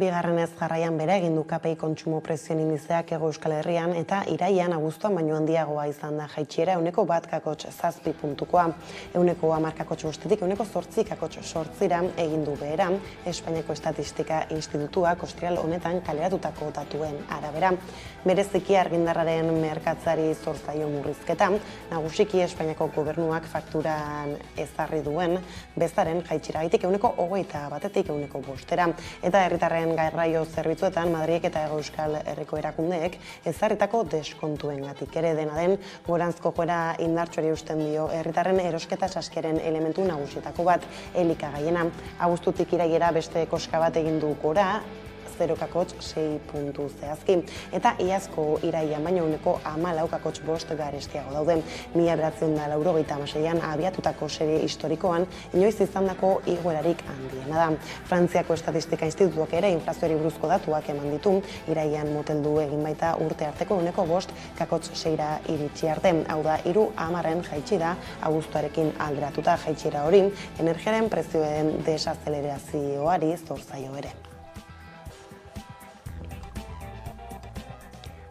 Bigarrenez jarraian bera egin du KPI kontsumo prezioen indizeak Hego Euskal Herrian eta irailean abuztuan baino handiagoa izan da jaitsiera 1,7 puntukoa. 10,10 8,8 egin du behera Espainiako Estatistika Institutuak ostiral honetan kaleratutako datuen arabera. Bereziki argindarraren merkatzari zor zaio murrizketa, nagusiki Espainiako gobernuak fakturan ezarri duen bezaren jaitsieragatik 21,1 1,5 eta herritarren garraio zerbitzuetan Madrilek eta Hego Euskal Herriko erakundeek ezarritako deskontuengatik ere dena den goranzko joera indartsuari eusten dio herritarren erosketa saskiaren elementu nagusietako bat elikagaiena. Abuztutik irailera beste koska bat egin du gora 0,6 puntu zehazki. Eta iazko irailean baino 14,5 garestiago daude. 1996an abiatutako serie historikoan inoiz izandako igoerarik handiena da. Frantziako Estatistika Institutuak ere inflazioari buruzko datuak eman ditu, irailean moteldu egin baita urte arteko 5,6ra iritsi arte. Hau da, 30 jaitsi da abuztuarekin alderatuta jaitsiera hori, energiaren prezioen desazelerazioari zor zaio ere.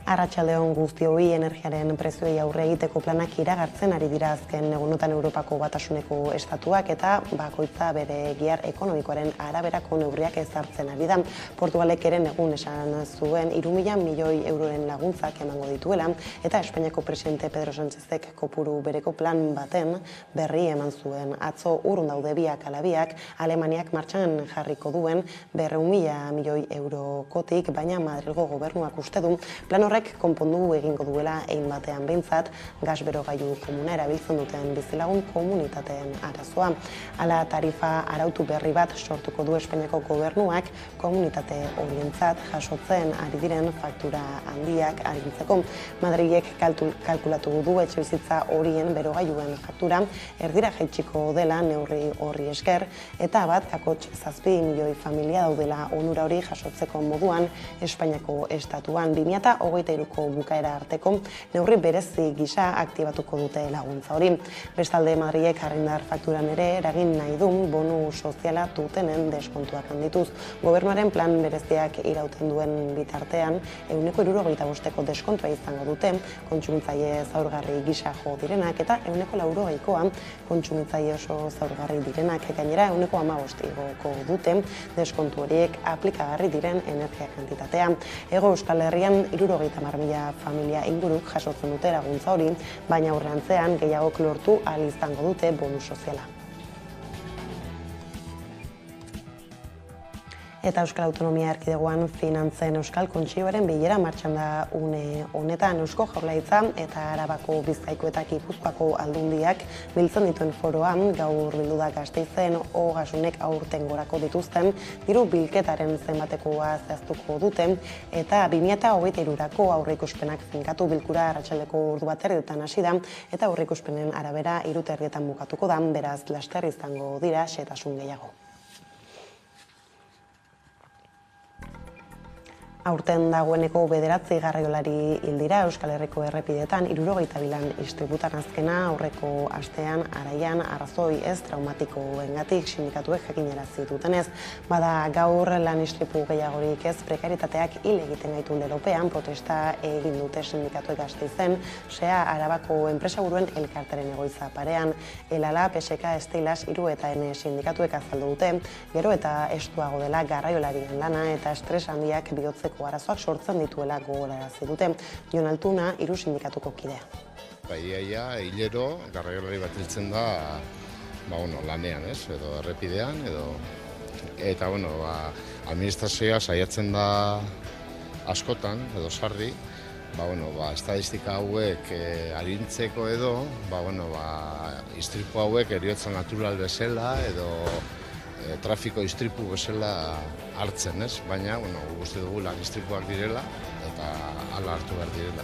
Arratsaldeon guztioi, energiaren prezioei aurre egiteko planak iragartzen ari dira azken egunotan Europako Batasuneko estatuak eta bakoitza bere gihar ekonomikoaren araberako neurriak ezartzen ari da. Portugalek ere egun esan zuen 3.000 milioi euroren laguntzak emango dituela eta Espainiako presidente Pedro Sánchezek kopuru bereko plan baten berri eman zuen. Atzo urrun daude biak ala biak Alemaniak martxan jarriko duen 400.000 milioi eurokotik, baina Madrilgo gobernuak uste du plan horrek konpondu egingo duela egin batean behintzat gas berogailu komuna erabiltzen duten bizilagun komunitateen arazoa. Hala tarifa arautu berri bat sortuko du Espainiako gobernuak komunitate horientzat jasotzen ari diren faktura handiak arintzeko. Madrilek kalkulatu du etxebizitza horien berogailuen faktura erdira jaitsiko dela neurri horri esker eta 1,7 milioi familia daudela onura hori jasotzeko moduan Espainiako estatuan 2023ko bukaera arteko neurri berezi gisa aktibatuko dute laguntza hori. Bestalde Madrilek argindar fakturan ere eragin nahi du bonu soziala dutenen deskontuak handituz. Gobernuaren plan bereziak irauten duen bitartean 75%ko deskontua izango dute kontsumitzaile zaurgarri gisa jo direnak eta 80%koa kontsumitzaile oso zaurgarri direnak, gainera 15% igoko dute deskontu horiek aplikagarri diren energia kantitatea. Hego Euskal Herrian 70.000 familia inguruk jasotzen dute laguntza hori, baina aurrerantzean gehiagok lortu ahal izango dute bonus soziala. Eta Euskal Autonomia Erkidegoan finantzen Euskal Kontseiluaren bilera martxan da une honetan. Eusko Jaurlaritza eta Arabako, Bizkaiko eta Gipuzkoako aldundiak biltzen dituen foroan gaur bildu da Gasteizen Ogasunek aurten gorako dituzten diru bilketaren zenbatekoa zehaztuko dute eta 2023ko aurreikuspenak finkatu. Bilkura arratsaldeko ordu 1:00 hasi da eta aurreikuspenen arabera 3:30 bukatuko da, beraz laster izango dira xehetasun gehiago. Aurten dagoeneko 9 garraiolari hil dira Euskal Herriko errepideetan, 62 lan istriputan azkena aurreko astean araian arrazoi ez traumatikoengatik sindikatuek jakinarazi dutenez. Bada gaur lan istripu gehiagorik ez prekaritateak hil egiten gaitu lelopean protesta egin dute sindikatuek Gasteizen, SEA Arabako enpresaburuen elkarteren egoitza parean. Elala, PSK, Estilas, Hiru eta N sindikatuek azaldu dute, gero eta estuago dela garraiolarien lana eta estres handiak bihotzeko arazoak sortzen dituela gogorarazi dute. Jon Altuna, Hiru sindikatuko kidea. Iaia, hilero, garraiolari bat hiltzen da lanean, edo errepidean, eta administrazioa saiatzen da askotan, edo sarri, estadistika hauek arintzeko edo, istripu hauek heriotza natural bezala, edo trafiko istripu bezala hartzen, baina uste dugu lan istripuak direla eta hala hartu behar direla.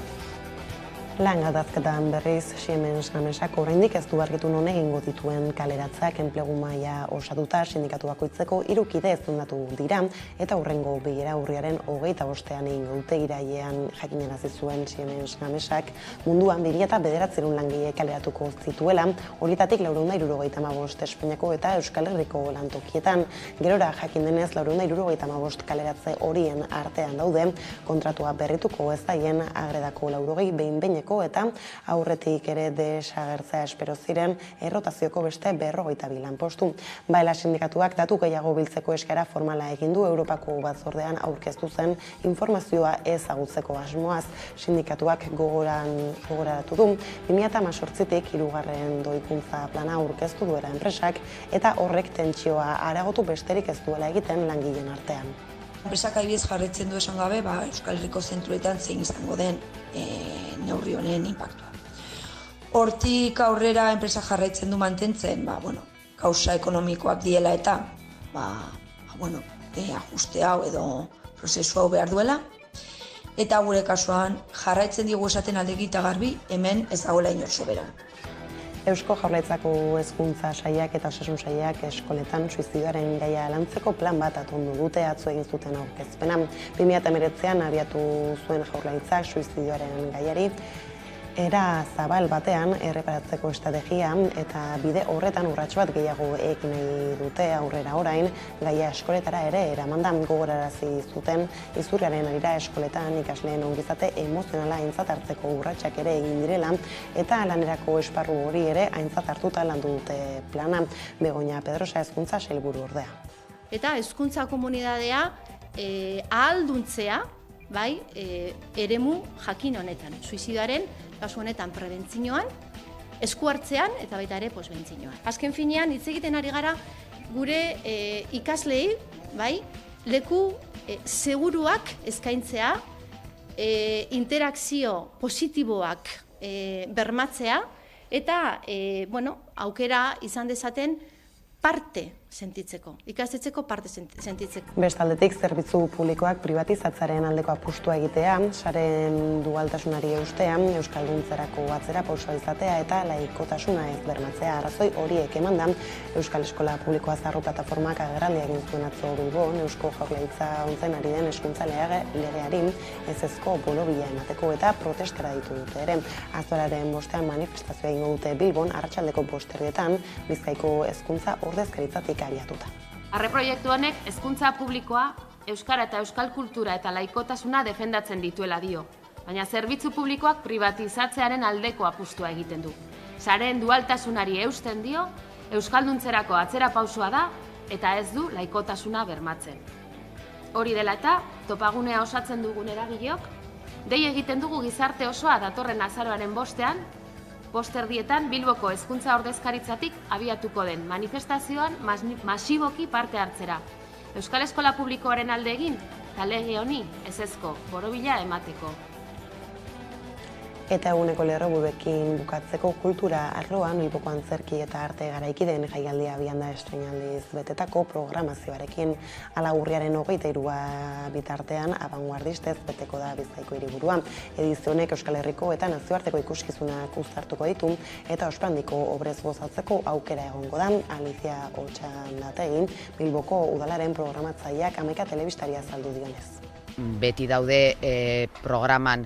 Lan gatazketan berriz Siemens Gamesak oraindik ez du argitu non egingo dituen kaleratzak enplegu maila osatuta sindikatu bakoitzeko 3 kide ezkondatu dira eta hurrengo bilera urriaren 25ean egingo dute. Irailean jakinarazi zuen Siemens Gamesak munduan 2900 langile kaleratuko zituela, horietatik 475 Espainiako eta Euskal Herriko lantokietan. Gerora jakin denez 475 kaleratze horien artean daude kontratua berrituko ez daien Agredako 80 behin-behineko eta aurretik ere desagertzea espero ziren errotazioko beste 52 lanpostu. Baela sindikatuak datu gehiago biltzeko eskaera formala egin du Europako batzordean aurkeztu zen informazioa ezagutzeko asmoaz. Sindikatuak gogoratu du 2018tik 3. doikuntza plana aurkeztu duela enpresak eta horrek tentsioa areagotu besterik ez duela egiten langileen artean. Enpresak adibidez jarraitzen du esan gabe, Euskal Herriko zentruetan zein izango den neurri honen inpaktua. Hortik aurrera enpresa jarraitzen du mantentzen, kausa ekonomikoak diela eta ajuste hau edo prozesu hau behar duela. Eta gure kasuan jarraitzen digu esaten aldegi eta garbi hemen ez dagoela inor soberan. Eusko Jaurlaritzako hezkuntza sailak eta osasun sailak eskoletan suizidioaren gaia lantzeko plan bat atondu dute atzo egin zuten aurkezpena. 2019an abiatu zuen Jaurlaritzak suizidioaren gaiari era zabal batean erreparatzeko estrategia eta bide horretan urrats bat gehiago ekin nahi dute aurrera orain gaia eskoletara ere eramandan. Gogorarazi zuten izurriaren arira eskoletan ikasleen ongizate emozionala aintzat hartzeko urratsak ere egin direla eta lanerako esparru hori ere aintzat hartuta landu dute plana. Begoña Pedrosa hezkuntza sailburu ordea. Eta hezkuntza komunitatea ahalduntzea, eremu jakin honetan, suizidioaren kasu honetan prebentzioan, esku hartzean eta baita ere posbentzioan. Azken finean hitz egiten ari gara gure ikasleei, leku seguruak eskaintzea, interakzio positiboak bermatzea eta aukera izan dezaten parte sentitzeko, ikastetxeko parte sentitzeko. Bestaldetik, zerbitzu publikoak privatizatzaren aldeko apustua egitea, saren dualtasunari eustea, euskalduntzerako atzera pausoa izatea eta laikotasuna ez bermatzea. Arrazoi horiek emandan, Euskal Eskola Publikoa Zarru Plataformak agerraldia egin zuen atzo Bilbon, Eusko Jaurlaritza ontzen ari den hezkuntza legeari ezezko borobila emateko eta protestera ditu dute ere. Azoraren bostean manifestazioa egingo dute Bilbon, arratsaldeko 5:00 Bizkaiko hezkuntza ordezkaritzatik abiatuta. Proiektu honek hezkuntza publikoa, euskara eta euskal kultura eta laikotasuna defendatzen dituela dio, baina zerbitzu publikoak privatizatzearen aldeko apustua egiten du. Sareen dualtasunari eusten dio, euskalduntzerako atzera pausua da eta ez du laikotasuna bermatzen. Hori dela eta, topagunea osatzen dugun eragileok, dei egiten dugu gizarte osoa datorren azaroaren 5:00 5:30 Bilboko hezkuntza ordezkaritzatik abiatuko den manifestazioan masiboki parte hartzera. Euskal Eskola Publikoaren alde egin, eta lege honi ezezko borobila emateko. Eta eguneko lerroburuekin bukatzeko kultura arloan Bilboko antzerki eta arte garaikideen jaialdia abian da estreinaldiz betetako programazioarekin. Hala urriaren 23 bitartean abanguardistez beteko da Bizkaiko hiriburua. Edizio honek Euskal Herriko eta nazioarteko ikuskizunak uztartuko ditu eta ospandiko obrez gozatzeko aukera egongo da. Alicia Otxandategin Bilboko udalaren programatzaileak Hamaika telebistaria azaldu dionez. Beti daude programan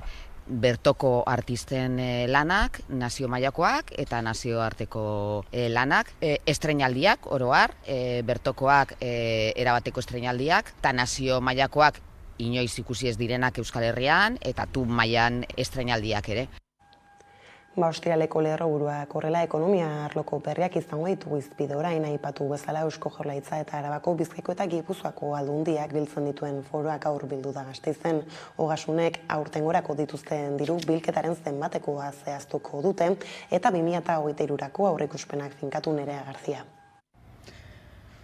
bertoko artisten lanak, nazio mailakoak eta nazioarteko lanak, estreinaldiak oro har, bertokoak erabateko estreinaldiak, eta nazio mailakoak inoiz ikusi ez direnak Euskal Herrian, eta tub mailan estreinaldiak ere. Ostiraleko lerroburuak horrela ekonomia arloko berriak izango ditugu hizpide orain aipatu bezala Eusko Jaurlaritza eta Arabako, Bizkaiko eta Gipuzkoako aldundiak biltzen dituen foroak gaur bildu da Gasteizen. Ogasunek aurtengorako dituzten diru bilketaren zenbatekoa zehaztuko dute eta 2023rako aurreikuspenak finkatu Nerea Garzia.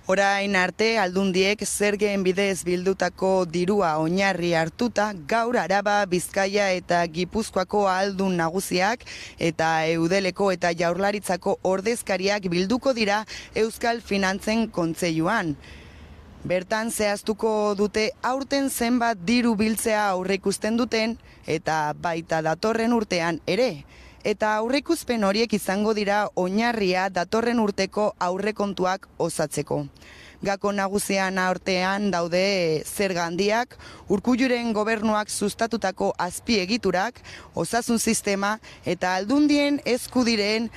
Orain arte aldundiek zergeen bidez bildutako dirua oinarri hartuta gaur Araba, Bizkaia eta Gipuzkoako ahaldun nagusiak eta Eudeleko eta Jaurlaritzako ordezkariak bilduko dira Euskal Finantzen Kontseiluan. Bertan zehaztuko dute aurten zenbat diru biltzea aurreikusten duten eta baita datorren urtean ere. Eta aurreikuzpen horiek izango dira oinarria datorren urteko aurrekontuak osatzeko. Gako nagusian artean daude zerga handiak, Urkulluren gobernuak sustatutako azpiegiturak, osasun sistema eta aldundien esku diren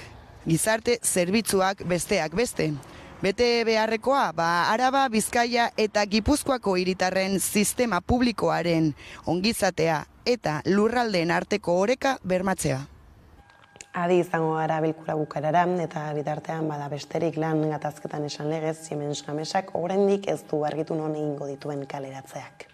gizarte zerbitzuak besteak beste. Bete beharrekoa, Araba, Bizkaia eta Gipuzkoako hiritarren sistema publikoaren ongizatea eta lurraldeen arteko oreka bermatzea. Adi izango gara bilkura bukaerara eta bitartean bada besterik lan gatazketan esan legez Siemens Gamesak oraindik ez du argitu non egingo dituen kaleratzeak.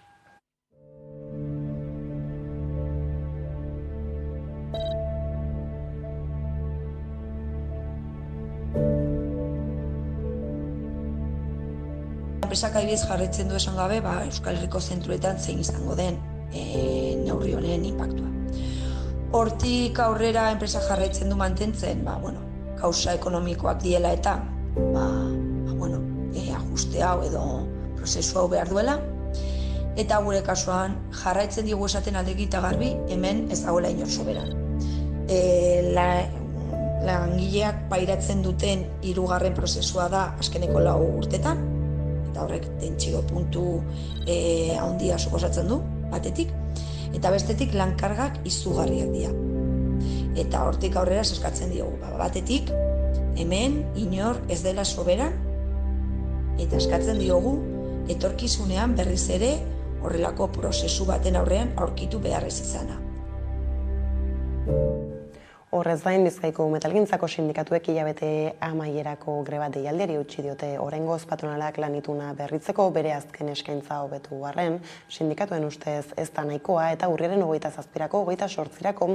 Enpresak adibidez jarraitzen du esan gabe, Euskal Herriko zentruetan zein izango den neurri honen inpaktua. Hortik aurrera enpresa jarraitzen du mantentzen, kausa ekonomikoak diela eta ajuste hau edo prozesu hau behar duela. Eta gure kasuan jarraitzen digu esaten aldeki eta garbi, hemen ez dagoela inor soberan. Langileak pairatzen duten 3. prozesua da azkeneko 4 urtetan, eta horrek tentsio puntu handia suposatzen du, batetik. Eta bestetik lankargak izugarriak dira. Eta hortik aurrera eskatzen diogu. Batetik, hemen inor ez dela soberan, eta eskatzen diogu etorkizunean berriz ere horrelako prozesu baten aurrean aurkitu behar ez izana. Horrez gain, Bizkaiko metalgintzako sindikatuek hilabete amaierako greba deialdiari utzi diote. Oraingoz patronalak lan ituna berritzeko bere azken eskaintza hobetu arren, sindikatuen ustez ez da nahikoa eta urriaren 27-rako, 28-rako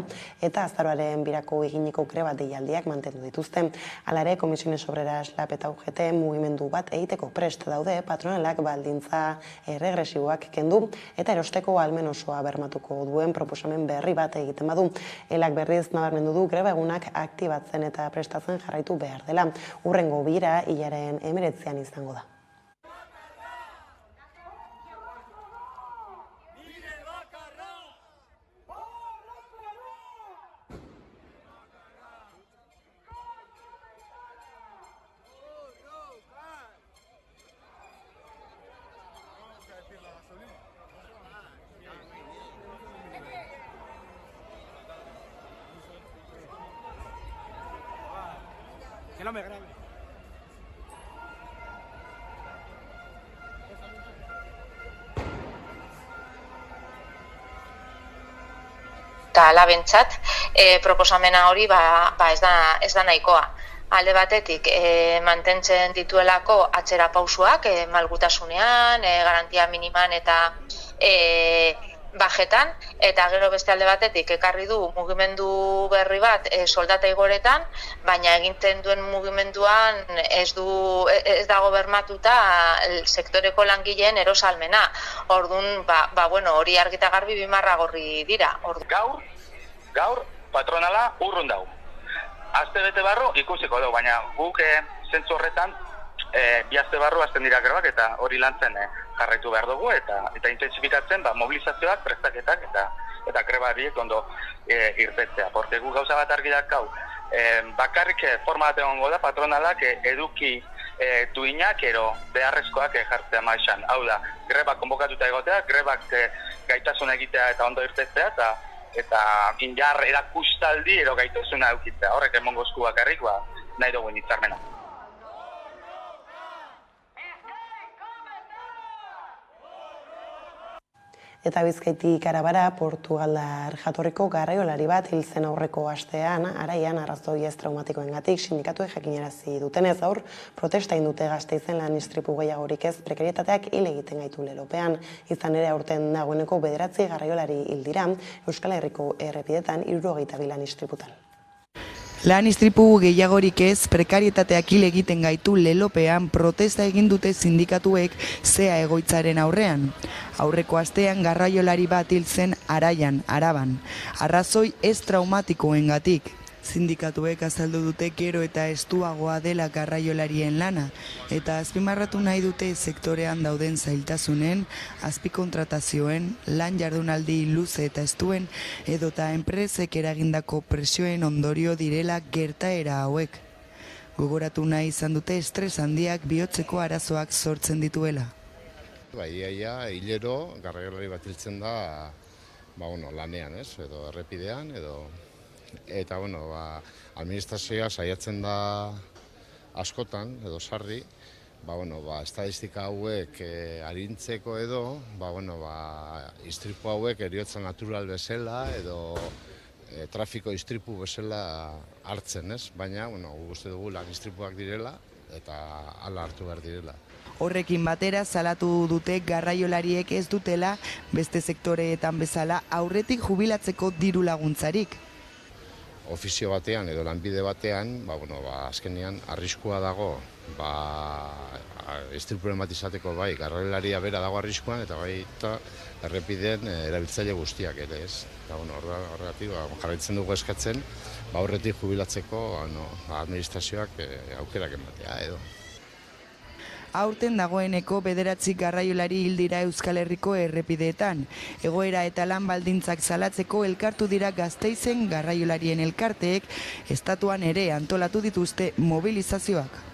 eta azaroaren 2-rako eginiko greba deialdiak mantendu dituzte. Hala ere, Comisiones Obreras, LAB eta UGT mugimendu bat egiteko prest daude patronalak baldintza erregresiboak kendu eta erosteko ahalmen osoa bermatuko duen proposamen berri bat egiten badu. Elak berriz nabarmendu du greba egunak aktibatzen eta prestatzen jarraitu behar dela. Hurrengo bira hilaren 19 izango da. Que no me grabe. Eta alabentzat, proposamena hori ez da nahikoa. Alde batetik, mantentzen dituelako atzera pausuak, malgutasunean, garantia miniman eta bajetan, eta gero beste alde batetik ekarri du mugimendu berri bat soldata igoretan, baina egintzen duen mugimenduan ez dago bermatuta sektoreko langileen erosalmena. Orduan, hori argita garbi bimarra gorri dira. Gaur patronala urrun dau. Aste bete barru ikusiko dugu, baina guk zentzu horretan 2 aste barru hasten dira grebak eta hori lantzen jarraitu behar dugu eta intensifikatzen mobilizazioak, prestaketak eta greba horiek ondo irtetzea. Porque gu gauza bat argi dakau, bakarrik forma bat egongo da patronalak eduki duinak ero beharrezkoak jartzea maizan. Hau da, greba konbokatuta egotea, grebak gaitasun egitea eta ondo irtetzea eta injar erakustaldi ero gaitasuna eukitzea. Horrek emongo esku bakarrik nahi dugu hitzarmena. Eta Bizkaitik Arabara, Portugaldar jatorriko garraiolari bat hil zen aurreko astean, araian arrazoi ez traumatikoengatik sindikatuek jakinarazi dutenez gaur protesta egin dute Gasteizen lan istripu gehiagorik ez prekarietateak hil egiten gaitu lelopean. Izan ere aurten dagoeneko 9 garraiolari hil dira Euskal Herriko errepidetan 72 lan istriputan. Lan istripu gehiagorik ez prekarietateak hil egiten gaitu lelopean protesta egin dute sindikatuek zea egoitzaren aurrean. Aurreko astean garraiolari bat hil zen Araian, Araban, arrazoi ez traumatikoengatik. Sindikatuek azaldu dute gero eta estuagoa dela garraiolarien lana, eta azpimarratu nahi dute sektorean dauden zailtasunen, azpikontratazioen, lan jardunaldi luze eta estuen, edota enpresek eragindako presioen ondorio direla gertaera hauek. Gogoratu nahi izan dute estres handiak bihotzeko arazoak sortzen dituela. Ia hilero garraiolari bat hiltzen da lanean, edo errepidean, eta administrazioa saiatzen da askotan, edo sarri, estadistika hauek arintzeko edo, istripu hauek heriotza natural bezala, edo trafiko istripu bezala hartzen, baina uste dugu lan istripuak direla, eta hala hartu behar direla. Horrekin batera salatu dute garraiolariek ez dutela beste sektoreetan bezala aurretik jubilatzeko diru laguntzarik. Ofizio batean edo lanbide batean, azkenean arriskua dago, istripuren bat izateko garraiolaria bera dago arriskuan eta errepideen erabiltzaile guztiak ere ez. Horregatik jarraitzen dugu eskatzen, aurretik jubilatzeko administrazioak aukerak ematea edo. Aurten dagoeneko 9 garraiolari hil dira Euskal Herriko errepideetan. Egoera eta lan baldintzak salatzeko elkartu dira Gasteizen garraiolarien elkarteek, estatuan ere antolatu dituzte mobilizazioak.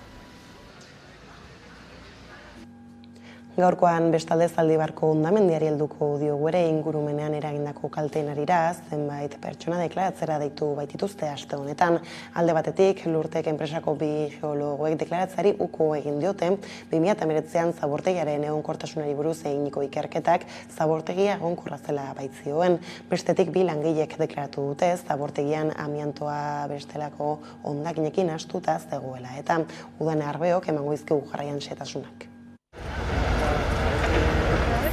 Gaurkoan bestalde Zaldibarko hondamendiari helduko diogu ere ingurumenean eragindako kalteen harira, zenbait pertsona deklaratzera deitu baitituzte aste honetan. Alde batetik, Lurtek enpresako 2 geologoek deklaratzeari uko egin diote, 2019an zabortegiaren egonkortasunari buruz eginiko ikerketak zabortegia egonkorra zela baitzioen. Bestetik 2 langilek deklaratu dute zabortegian amiantoa bestelako hondakinekin astuta zegoela eta Udane Arbeok emango dizkigu jarraian xehetasunak.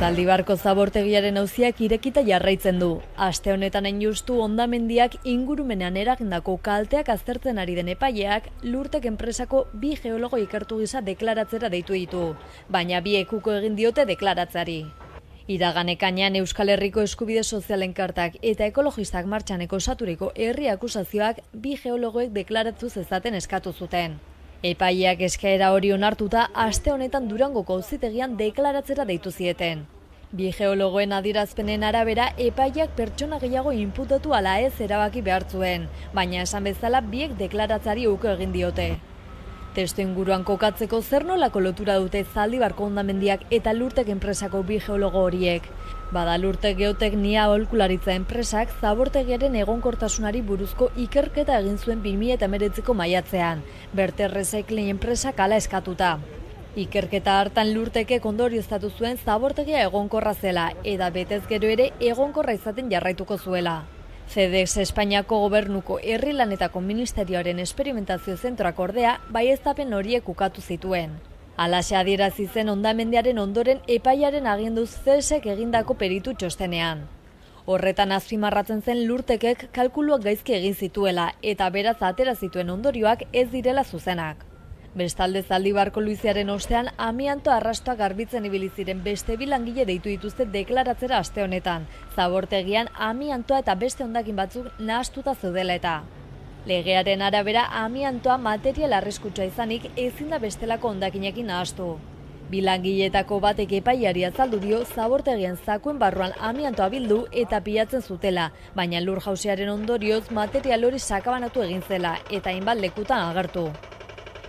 Zaldibarko zabortegiaren auziak irekita jarraitzen du. Aste honetan hain justu hondamendiak ingurumenean eragindako kalteak aztertzen ari den epaileak Lurtek enpresako 2 geologo ikertu gisa deklaratzera deitu ditu, baina 2 uko egin diote deklaratzeari. Iragan ekainean Euskal Herriko eskubide sozialen kartak eta ekologistak martxaneko osaturiko herri akusazioak 2 geologoek deklaratu zezaten eskatu zuten. Epaileak eskaera hori onartuta aste honetan Durangoko auzitegian deklaratzera deitu zieten. 2 geologoen adierazpenen arabera epaileak pertsona gehiago inputatu ala ez erabaki behar zuen, baina esan bezala 2 deklaratzari uko egin diote. Testu inguruan kokatzeko zer nolako lotura dute Zaldibarko hondamendiak eta Lurtek enpresako 2 geologo horiek. Bada Lurtek Geoteknia aholkularitza enpresak zabortegiaren egonkortasunari buruzko ikerketa egin zuen 2019ko maiatzean, Berte Recycling enpresak hala eskatuta. Ikerketa hartan Lurtekek ondorioztatu zuen zabortegia egonkorra zela eta betez gero ere egonkorra izaten jarraituko zuela. CEDEX Espainiako gobernuko herri lanetako ministerioaren esperimentazio zentroak ordea baieztapen horiek ukatu zituen. Halaxe adierazi zen hondamendiaren ondoren epaiaren aginduz CESek egindako peritu txostenean. Horretan azpimarratzen zen Lurtekek kalkuluak gaizki egin zituela eta beraz atera zituen ondorioak ez direla zuzenak. Bestalde Zaldibarko luiziaren ostean amianto arrastoak garbitzen ibili ziren beste 2 langile deitu dituzte deklaratzera aste honetan, zabortegian amiantoa eta beste hondakin batzuk nahastuta zeudela eta. Legearen arabera amiantoa material arriskutsa izanik ezin da bestelako hondakinekin nahastu. 2 langileetako batek epaileari azaldu dio zabortegian zakuen barruan amiantoa bildu eta pilatzen zutela, baina lur jausiaren ondorioz material hori sakabanatu egin zela eta hainbat lekutan agertu.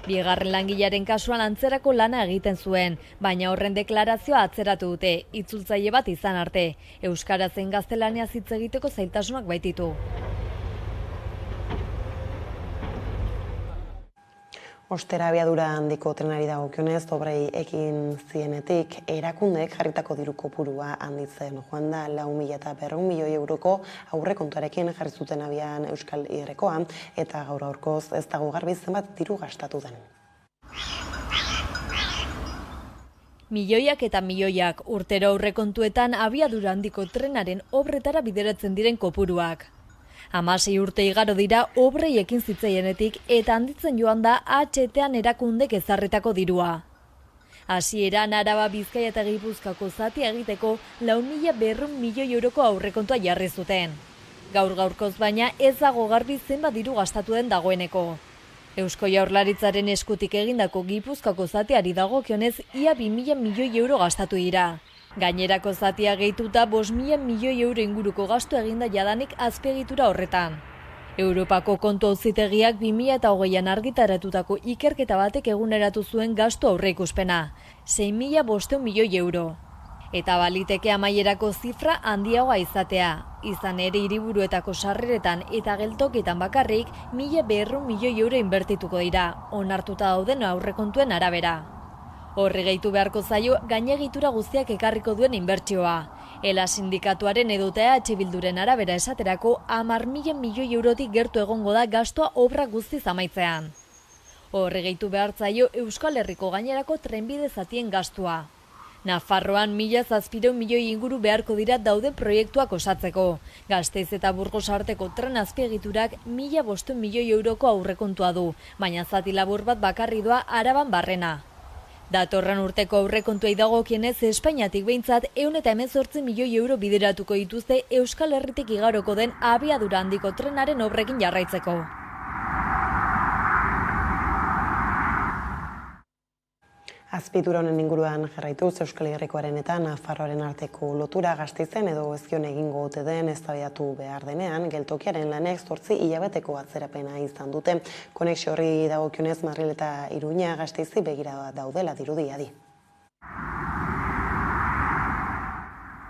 2. langilaren kasuan antzerako lana egiten zuen, baina horren deklarazioa atzeratu dute, itzultzaile bat izan arte. Euskaraz zein gaztelaniaz hitz egiteko zailtasunak baititu. Ostera abiadura handiko trenari dagokionez, obrei ekin zienetik, erakundek jarritako diru kopurua handitzen joan da 4.500.000 euroko aurrekontuarekin jarri zuten abian Euskal Irrekoa, eta gaur aurkoz ez dago garbi zenbat diru gastatu den. Milioiak eta milioiak urtero aurrekontuetan abiadura handiko trenaren obretara bideratzen diren kopuruak. 16 urte igaro dira obrei ekin zitzaienetik eta handitzen joan da HT-an erakundek ezarritako dirua. Hasieran Araba, Bizkaia eta Gipuzkoako zatia egiteko 4.200.000 euroko aurrekontua jarri zuten. Gaur-gaurkoz baina ez dago garbi zenbat diru gastatu den dagoeneko. Eusko Jaurlaritzaren eskutik egindako Gipuzkoako zateari dagokionez ia 2.000 milioi euro gastatu dira. Gainerako zatia gehituta 5.000 milioi euro inguruko gastu eginda jadanik azpiegitura horretan. Europako kontu auzitegiak 2020an argitaratutako ikerketa batek eguneratu zuen gastu aurreikuspena, 6.500 milioi euro. Eta baliteke amaierako zifra handiagoa izatea. Izan ere hiriburuetako sarreretan eta geltokietan bakarrik 1.200 milioi euro inbertituko dira, onartuta dauden aurrekontuen arabera. Horri gehitu beharko zaio gainegitura guztiak ekarriko duen inbertsioa. ELA sindikatuaren edota EH Bilduren arabera esaterako 10.000 milioi eurotik gertu egongo da gastua obra guztiz amaitzean. Horri gehitu behar zaio Euskal Herriko gainerako trenbide zatien gastua. Nafarroan 1.700 milioi inguru beharko dira dauden proiektuak osatzeko. Gasteiz eta Burgos arteko tren azpiegiturak 1.500 milioi euroko aurrekontua du, baina zati labur bat bakarri doa Araban barrena. Datorren urteko aurrekontuei dagokienez Espainiatik behintzat 118 milioi euro bideratuko dituzte Euskal Herritik igaroko den abiadura handiko trenaren obrekin jarraitzeko. Azpiegitura honen inguruan jarraituz Euskal Herrikoaren eta Nafarroaren arteko lotura Gasteizen edo Ezkion egingo ote den eztabaidatu behar denean, geltokiaren lanek 8 hilabeteko atzerapena izan dute. Konexio horri dagokionez Madril eta Iruña Gasteizi begira daudela dirudiadi.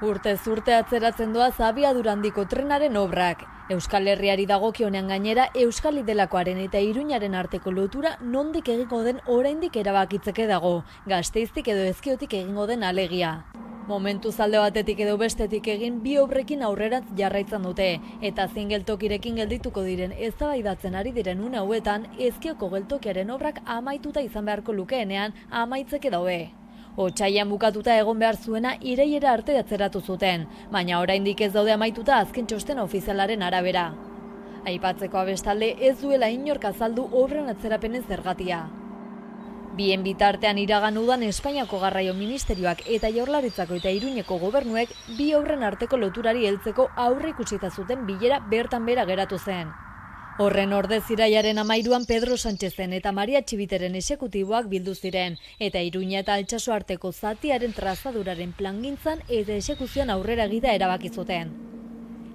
Urtez urte atzeratzen doaz abiadura handiko trenaren obrak. Euskal Herriari dagokionean gainera Euskal Idelakoaren eta Iruñaren arteko lotura nondik egingo den oraindik erabakitzeke dago, Gasteiztik edo Ezkiotik egingo den alegia. Momentu alde batetik edo bestetik egin bi obrekin aurrerantz jarraitzen dute, eta zein geltokirekin geldituko diren eztabaidatzen ari diren une hauetan Ezkioko geltokiaren obrak amaituta izan beharko lukeenean amaitzeke daude. Otsailean bukatuta egon behar zuena irailera arte atzeratu zuten, baina oraindik ez daude amaituta azken txosten ofizialaren arabera. Aipatzeko bestalde ez duela inork azaldu obren atzerapenen zergatia. Bien bitartean iragan udan Espainiako Garraio Ministerioak eta Jaurlaritzako eta Iruñeko gobernuek bi obren arteko loturari heltzeko aurreikusita zuten bilera bertan bera geratu zen. Horren ordez irailaren 13an Pedro Sánchezen eta Maria Txibiteren exekutiboak bildu ziren, eta Iruña eta Altsasu arteko zatiaren trazaduraren plangintzan eta exekuzioan aurrera egida erabaki zuten.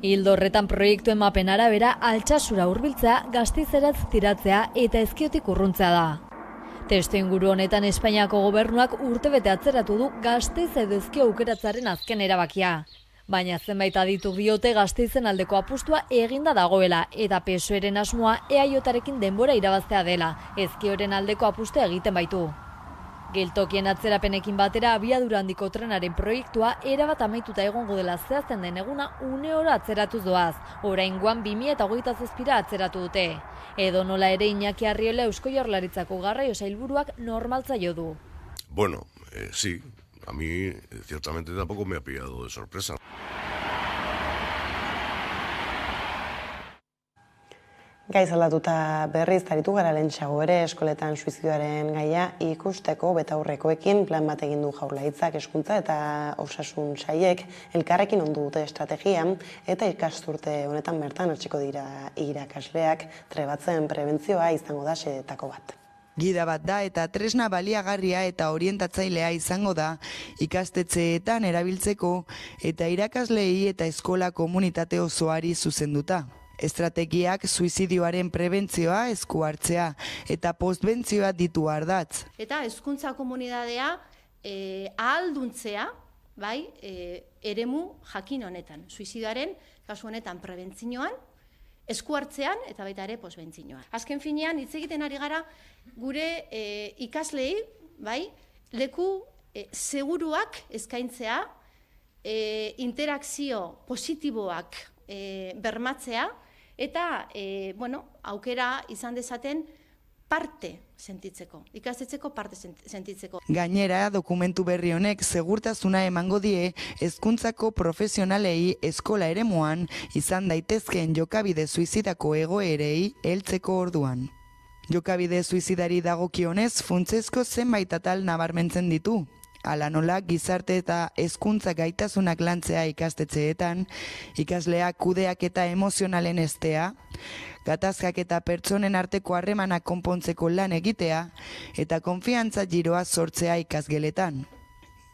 Ildo horretan proiektuen mapen arabera Altsasura hurbiltzea, Gasteizerantz tiratzea eta Ezkiotik urruntzea da. Testu inguru honetan Espainiako gobernuak urtebete atzeratu du Gasteiz edo Ezkio aukeratzaren azken erabakia. Baina zenbait adituk diote Gasteizen aldeko apustua eginda dagoela eta PSOEren asmoa EAJarekin denbora irabaztea dela, Ezkioren aldeko apustua egiten baitu. Geltokien atzerapenekin batera abiadura handiko trenaren proiektua erabat amaituta egongo dela zehazten den eguna une oro atzeratuz doaz, oraingoan 2027 atzeratu dute. Edo nola ere Iñaki Arriola Eusko Jaurlaritzako garraio sailburuak normaltzaio du. Bueno, sí. A mí, ciertamente, tampoco me ha pillado de sorpresa. Gaiz aldatuta berriz aritu gara lehentxeago ere eskoletan suizidioaren gaia ikusteko betaurrekoekin plan bat egin du Jaurlaritzak hezkuntza eta osasun sailek elkarrekin ondu dute estrategia eta ikasturte honetan bertan hasiko dira irakasleak trebatzen prebentzioa izango da xedeetako bat. Gida bat da eta tresna baliagarria eta orientatzailea izango da ikastetxeetan erabiltzeko eta irakasleei eta eskola komunitate osoari zuzenduta. Estrategiak suizidioaren prebentzioa, esku hartzea eta postbentzioa ditu ardatz. Eta hezkuntza komunitatea ahalduntzea, bai, eremu jakin honetan, suizidioaren kasu honetan prebentzioan, esku hartzean eta baita ere postbentzioan. Azken finean hitz egiten ari gara gure ikaslei, bai, leku seguruak eskaintzea, interakzio positiboak bermatzea eta aukera izan dezaten parte sentitzeko, ikastetxeko parte sentitzeko. Gainera, dokumentu berri honek segurtasuna emango die hezkuntzako profesionalei eskola eremuan izan daitezkeen jokabide suizidako egoerei heltzeko orduan. Jokabide suizidari dagokionez funtsezko zenbait atal nabarmentzen ditu. Hala nola, gizarte eta hezkuntza gaitasunak lantzea ikastetxeetan, ikasleak kudeaketa emozionalen estea, gatazkak eta pertsonen arteko harremanak konpontzeko lan egitea, eta konfiantza giroa sortzea ikasgeletan.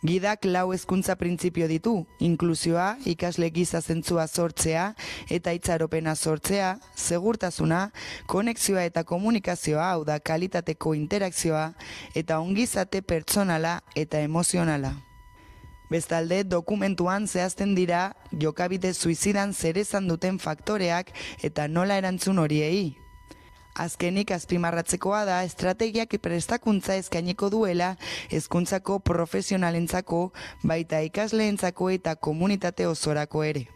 Gidak 4 hezkuntza printzipio ditu, inklusioa, ikasle giza zentzua sortzea eta itxaropena sortzea, segurtasuna, konexioa eta komunikazioa, hau da kalitateko interakzioa, eta ongizate pertsonala eta emozionala. Bestalde, dokumentuan zehazten dira jokabide suizidan zer esan duten faktoreak eta nola erantzun horiei. Azkenik azpimarratzekoa da estrategiak prestakuntza eskainiko duela hezkuntzako profesionalentzako, baita ikasleentzako eta komunitate osorako ere.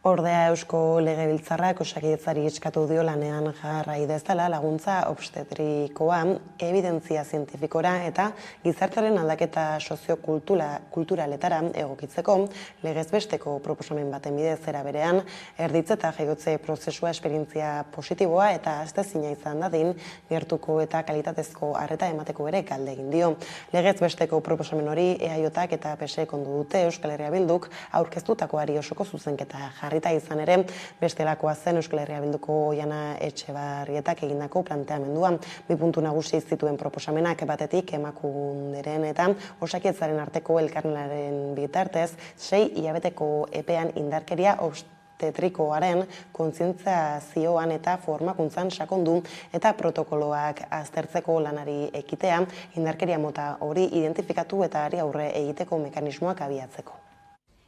Ordea Eusko Legebiltzarrak Osakidetzari eskatu dio lanean jarrai dezala laguntza obstetrikoa ebidentzia zientifikora eta gizartearen aldaketa soziokulturaletara egokitzeko legez besteko proposamen baten bidez era berean erditze eta jaiotze prozesua esperientzia positiboa eta ahaztezina izan dadin gertuko eta kalitatezko arreta emateko ere galde egin dio. Legez besteko proposamen hori EAJak eta PSek ondu dute Euskal Herria Bilduk aurkeztutakoari osoko zuzenketa jarrita izan ere, bestelakoa zen Euskal Herria Bilduko Oihana Etxebarrietak egindako planteamendua. 2 puntu nagusi zituen proposamenak, batetik Emakunderen eta Osakidetzaren arteko elkarlanaren bitartez 6 hilabeteko epean indarkeria obstetrikoaren kontzientziazioan eta formakuntzan sakondu eta protokoloak aztertzeko lanari ekitea, indarkeria mota hori identifikatu eta ari aurre egiteko mekanismoak abiatzeko.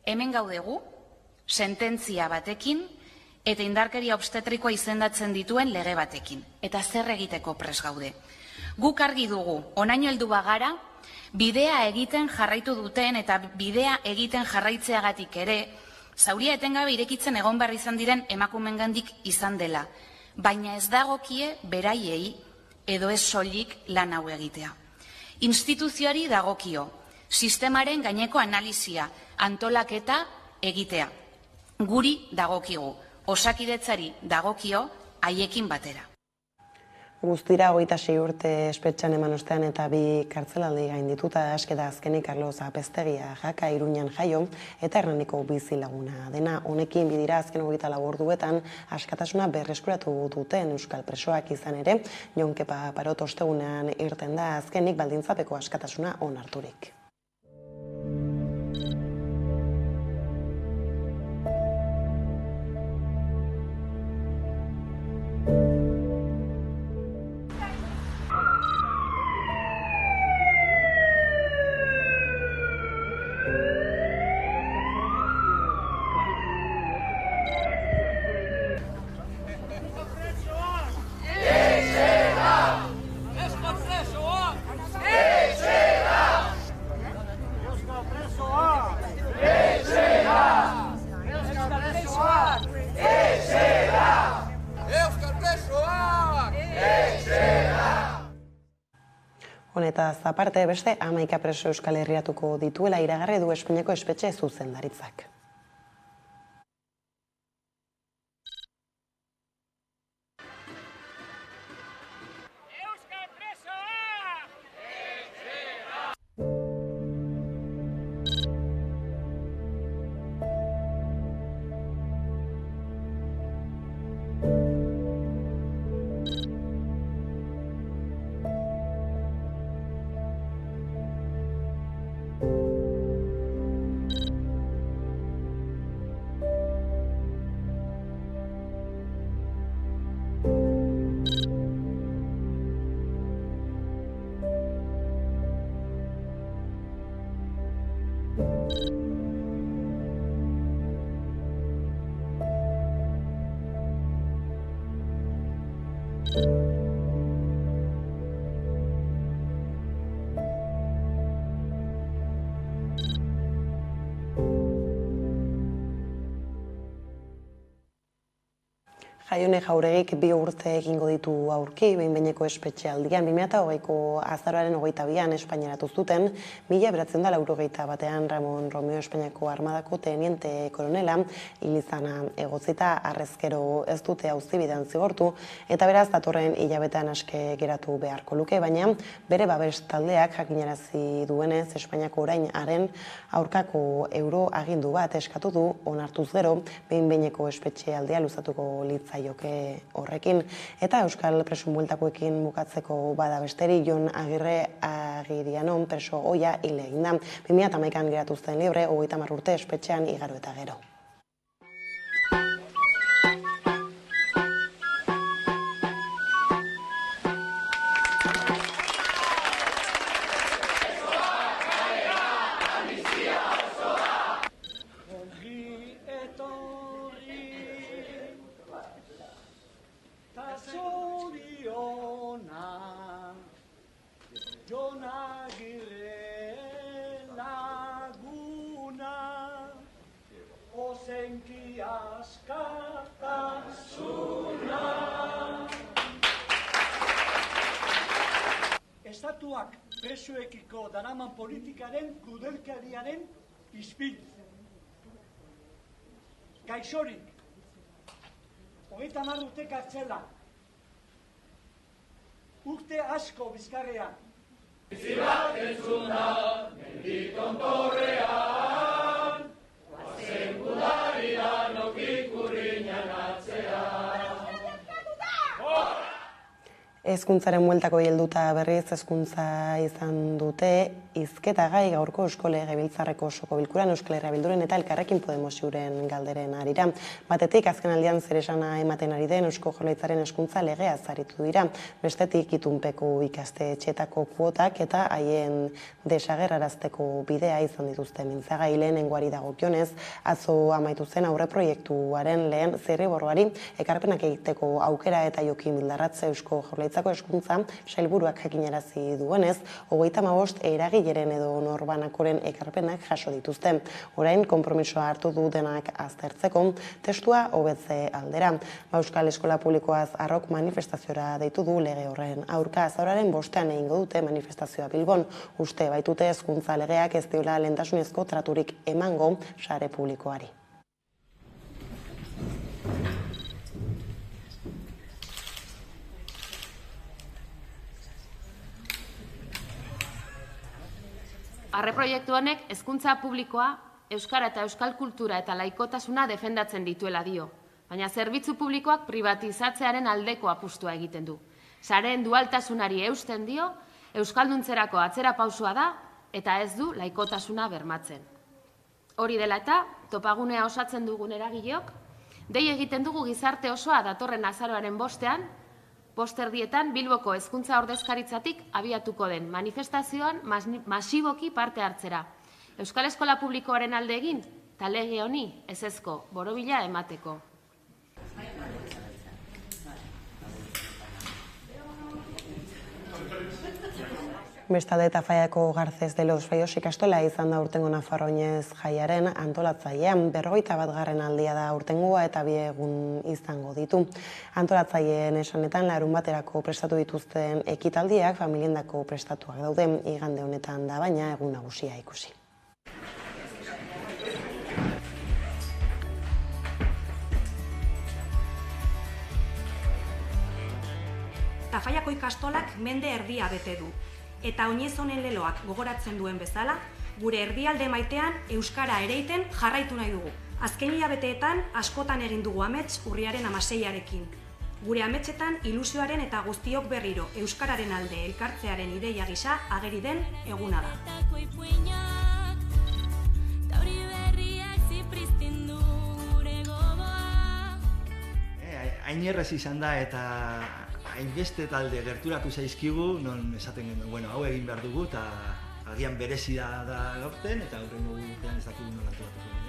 Hemen gaudegu, sententzia batekin eta indarkeria obstetrikoa izendatzen dituen lege batekin. Eta zer egiteko pres gaude. Guk argi dugu, onaino heldu bagara, bidea egiten jarraitu duten eta bidea egiten jarraitzeagatik ere, zauria etengabe irekitzen egon behar izan diren emakumengandik izan dela. Baina ez dagokie beraiei edo ez soilik lan hau egitea. Instituzioari dagokio, sistemaren gaineko analizia, antolaketa egitea. Guri dagokigu, Osakidetzari dagokio haiekin batera. Guztira 26 urte espetxean eman ostean eta 2 kartzelaldi gaindituta askeda azkenik Carlos Apeztegia Jaka Iruñan jaio eta Hernaniko bizilaguna dena. Honekin bidira azken 24 orduetan askatasuna berreskuratu duten euskal presoak izan ere, Jon Kepa Parot ostegunean irten da azkenik baldintzapeko askatasuna onarturik. Honetaz aparte beste 11 preso Euskal Herriatuko dituela iragarri du Espainiako espetxe zuzendaritzak. Jaione Jauregik 2 urte egingo ditu aurki, behin-behineko espetxealdian. 2008ko azaroaren 22an Espainiaratu zuten, 1991 Ramon Romeo Espainiako armadako teniente koronela hil izana egotzita, arrezkero ez dute auzibidean zigortu, eta beraz datorren hilabetean aske geratu beharko luke, baina bere babes taldeak jakinarazi duenez Espainiako orainaren aurkako euro agindu bat eskatu du, onartuz gero, behin-behineko espetxealdia luzatuko litzaioke horrekin. Eta Euskal Preso bueltakoekin bukatzeko bada besteri, Jon Agirre Agirianon preso ohia hil egin da. 2011an geratu zen libre, 30 urte espetxean igaro eta gero. Jon Agirre laguna, ozenki askatasuna. Estatuak presoekiko daraman politikaren krudelkeriaren ispil. Gaixorik, 30 urte kartzela, urte asko bizkarrean. Bizi bat entzun da, mendi tontorrean, guazen gudarian okik urriñan atzean. Hezkuntzaren bueltako helduta berriz hezkuntza izan dute hizketa gai gaurko Eusko Legebiltzarreko osoko bilkuran Euskal Herria Bilduren eta Elkarrekin Podemos euren galderen harira. Batetik azkenaldian zer esana ematen ari den Eusko Jaurlaritzaren hezkuntza legea aritu dira. Bestetik itunpeko ikastetxeetako kuotak eta haien desagerrarazteko bidea izan dituzte mintzagai. Lehenengoari dagokionez, atzo amaitu zen aurreproiektuaren lehen zirriborroari ekarpenak egiteko aukera eta Jokin Bildarratz Eusko Jaurlaritzako hezkuntza sailburuak jakinarazi duenez, 35 eragileren edo norbanakoren ekarpenak jaso dituzte. Orain konpromisoa hartu du denak aztertzeko, testua hobetze aldera. Euskal Eskola Publikoaz arrok manifestaziora deitu du lege horren aurka. Azaroaren 5ean egingo dute manifestazioa Bilbon. Uste baitute hezkuntza legeak ez diola lehentasunezko traturik emango sare publikoari. Aurreproiektu honek hezkuntza publikoa, euskara eta euskal kultura eta laikotasuna defendatzen dituela dio, baina zerbitzu publikoak privatizatzearen aldeko apustua egiten du. Sareen dualtasunari eusten dio, euskalduntzerako atzera pausua da eta ez du laikotasuna bermatzen. Hori dela eta, topagunea osatzen dugun eragileok, dei egiten dugu gizarte osoa datorren azaroaren 5ean, posterdietan Bilboko hezkuntza ordezkaritzatik abiatuko den manifestazioan masiboki parte hartzera. Euskal Eskola Publikoaren alde egin, eta lege honi ezezko borobila emateko. Bestalde Tafallako Garcés de los Fayos ikastola izan da urtengo Nafarro Oinez jaiaren antolatzailean. 41. aldia da urtengoa eta 2 egun izango ditu. Antolatzaileen esanetan larunbaterako prestatu dituzten ekitaldiak familiendako prestatuak daude. Igande honetan da baina egun nagusia ikusi. Tafallako ikastolak mende erdia bete du. Eta Oinez honen leloak gogoratzen duen bezala, gure erdialde maitean euskara ereiten jarraitu nahi dugu. Azken hilabeteetan askotan egin dugu amets urriaren 16arekin. Gure ametsetan ilusioaren eta guztiok berriro euskararen alde elkartzearen ideia gisa ageri den eguna da. Hain errez izan da eta hainbeste talde gerturatu zaizkigu, non esaten genuen, bueno, hau egin behar dugu, eta agian berezia da gaurten, eta aurrengo urtean ez dakigu nola antolatuko den,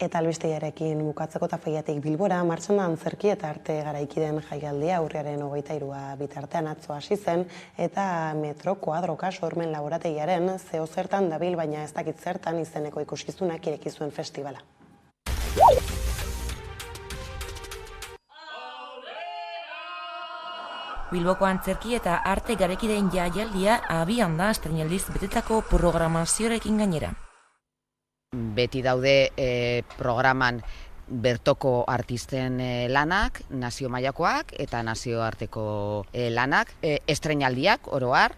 Eta albistegiarekin bukatzeko Tafaiatik Bilbora, martxan da antzerki eta arte garaikideen jaialdia urriaren 23 bitartean atzo hasi zen, eta Metro Koadroka sormen laborategiaren zeo zertan dabil, baina ez dakit zertan izeneko ikuskizunak ireki zuen festivala. Bilboko antzerki eta arte garaikideen jaialdia abian da estreinaldiz betetako programazioarekin gainera. Beti daude programan bertoko artisten lanak, nazio mailakoak eta nazioarteko lanak, estreinaldiak oroar,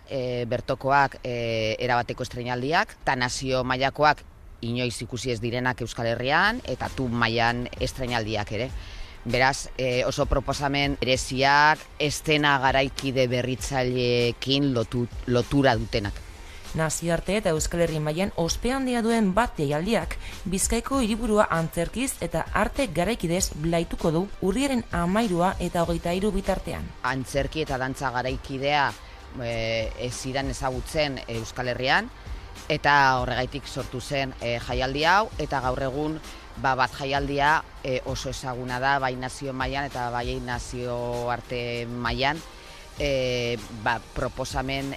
bertokoak erabateko estreinaldiak, eta nazio mailakoak inoiz ikusi ez direnak Euskal Herrian, eta tub mailan estreinaldiak ere. Beraz, oso proposamen bereziak, eszena garaikide berritzaileekin lotura dutenak. Nazioarte eta Euskal Herri mailan ospe handia duen bat jaialdiak Bizkaiko hiriburua antzerkiz eta arte garaikidez blaituko du urriaren 13 eta 23 bitartean. Antzerki eta dantza garaikidea ez ziren ezagutzen Euskal Herrian, eta horregaitik sortu zen jaialdi hau, eta gaur egun bat jaialdia oso ezaguna da, bai nazio mailan eta bai nazioarte mailan, proposamen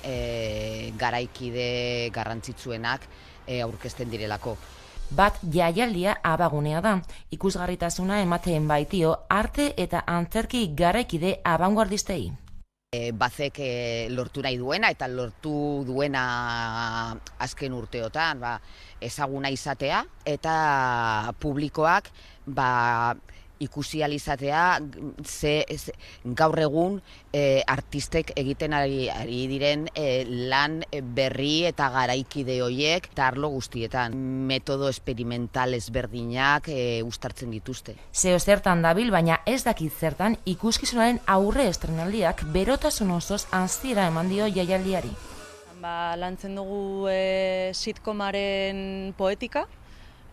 garaikide garrantzitsuenak aurkezten direlako. Bat jaialdia abagunea da, ikusgarritasuna ematen baitio arte eta antzerki garaikide abanguardistei. Bazek lortu nahi duena eta lortu duena azken urteotan ezaguna izatea eta publikoak ikusi alizatea gaur egun artistek egiten ari diren lan berri eta garaikide horiek eta arlo guztietan. Metodo esperimental ezberdinak uztartzen dituzte. Zeo zertan dabil, baina ez dakit zertan ikuskizunaren aurre estrenaldiak berotasun osoz hasiera eman dio jaialdiari. Lantzen dugu sitcomaren poetika,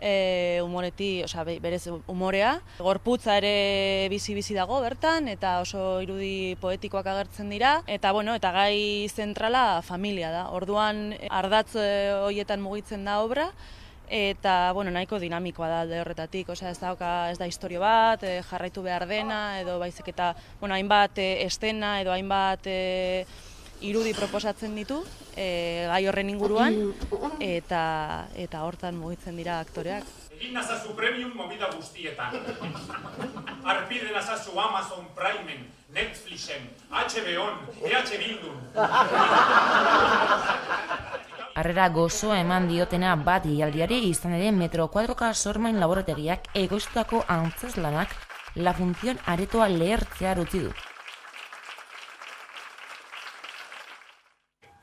berez umorea. Gorputza ere bizi dago bertan, eta oso irudi poetikoak agertzen dira. Eta gai zentrala familia da. Orduan ardatz horietan mugitzen da obra, eta nahiko dinamikoa da alde horretatik. Ez da istorio bat, jarraitu behar dena, edo baizik eta hainbat estena, edo hainbat irudi proposatzen ditu, gai horren inguruan, eta hortan mugitzen dira aktoreak. Egin nazazu premium movida guztietan. Arpide nazazu Amazon Primen, Netflixen, HBO-n, EH Bildun. Harrera gozoa eman diotena bat jaialdiari izan ere Metro Koadroka sormen laborategiak egoiztutako antzezlanak La Función aretoa lehertzea utzi du.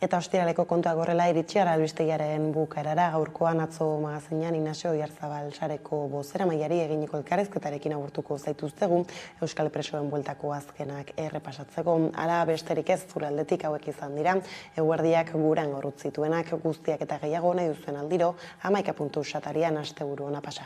Eta ostiraleko kontuak horrela iritsi gara albistegiaren bukaerara, gaurkoan atzo magazinean Inazio Oiarzabal sareko bozeramaileari eginiko elkarrizketarekin agurtuko zaituztegu Euskal Presoen bueltako azkenak errepasatzeko. Hala besterik ez, zure aldetik hauek izan dira, eguerdiak guran gorutz zituenak, guztiak eta gehiago nahi duzuen aldiro, 11.satarian asteburu ona pasa.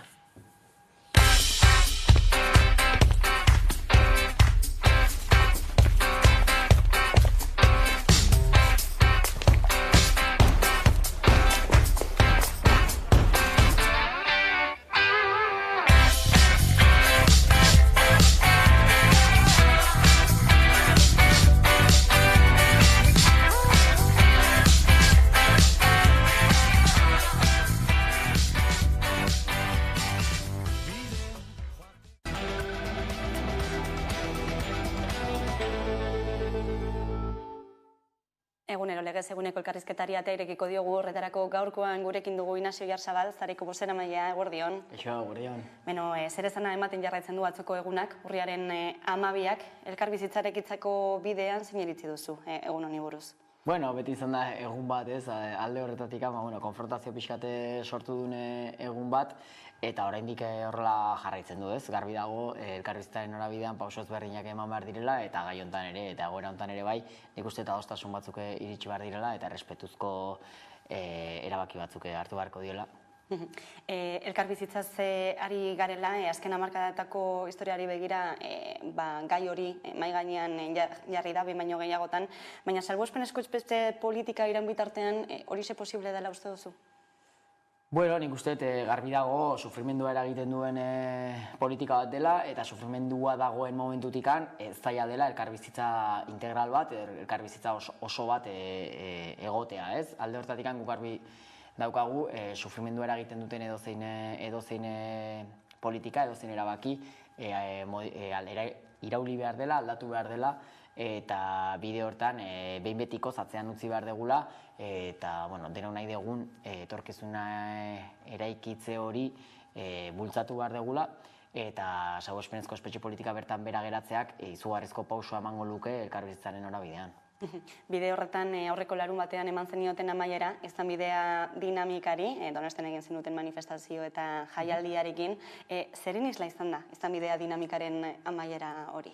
Egunero legez eguneko elkarrizketari atea irekiko diogu, horretarako gaurkoan gurekin dugu Inazio Oiarzabal, zareko bozeramailea, eguerdion. Eguerdion. Zer esana ematen jarraitzen du atzoko egunak, urriaren 12ak, elkarbizitzarekitzako bidean zein iritzi duzu egun honi buruz? Beti izan da egun bat, alde horretatik, konfrontazio pixkate sortu dune egun bat, eta oraindik horrela jarraitzen du, garbi dago, elkarbizitzaren norabidean pauso ezberdinak eman behar direla, eta gai hontan ere, eta egoera hontan ere bai, nik uste eta adostasun batzuk iritsi behar direla, eta errespetuzko erabaki batzuk hartu beharko diola. Elkarbizitzaz ari garela, azken hamarkadatako historiari begira gai hori mahai gainean jarri da, behin baino gehiagotan, baina salbuespenezko beste politika iraun bitartean hori ze posible dela uste duzu? Bueno, nik uste garbi dago sufrimendua eragiten duen politika bat dela, eta sufrimendua dagoen momentutikan zaila dela elkarbizitza integral bat, elkarbizitza oso bat egotea, ez? Alde horretatik guk garbi daukagu sufrimendua eragiten duten edozein politika, edozein erabaki irauli behar dela, aldatu behar dela, eta bide hortan behin betiko zatzean utzi behar degula, eta dena nahi degun etorkizuna eraikitze hori bultzatu behar degula, eta salbuespenezko espetxe politika bertan bera geratzeak izugarrizko pausua emango luke elkarbizitzaren norabidean. Bide horretan aurreko larun batean eman zenioten amaiera, izan bidea dinamikari, Donostian egin zenuten manifestazio eta jaialdiarekin, zerin isla izan da, izan bidea dinamikaren amaiera hori?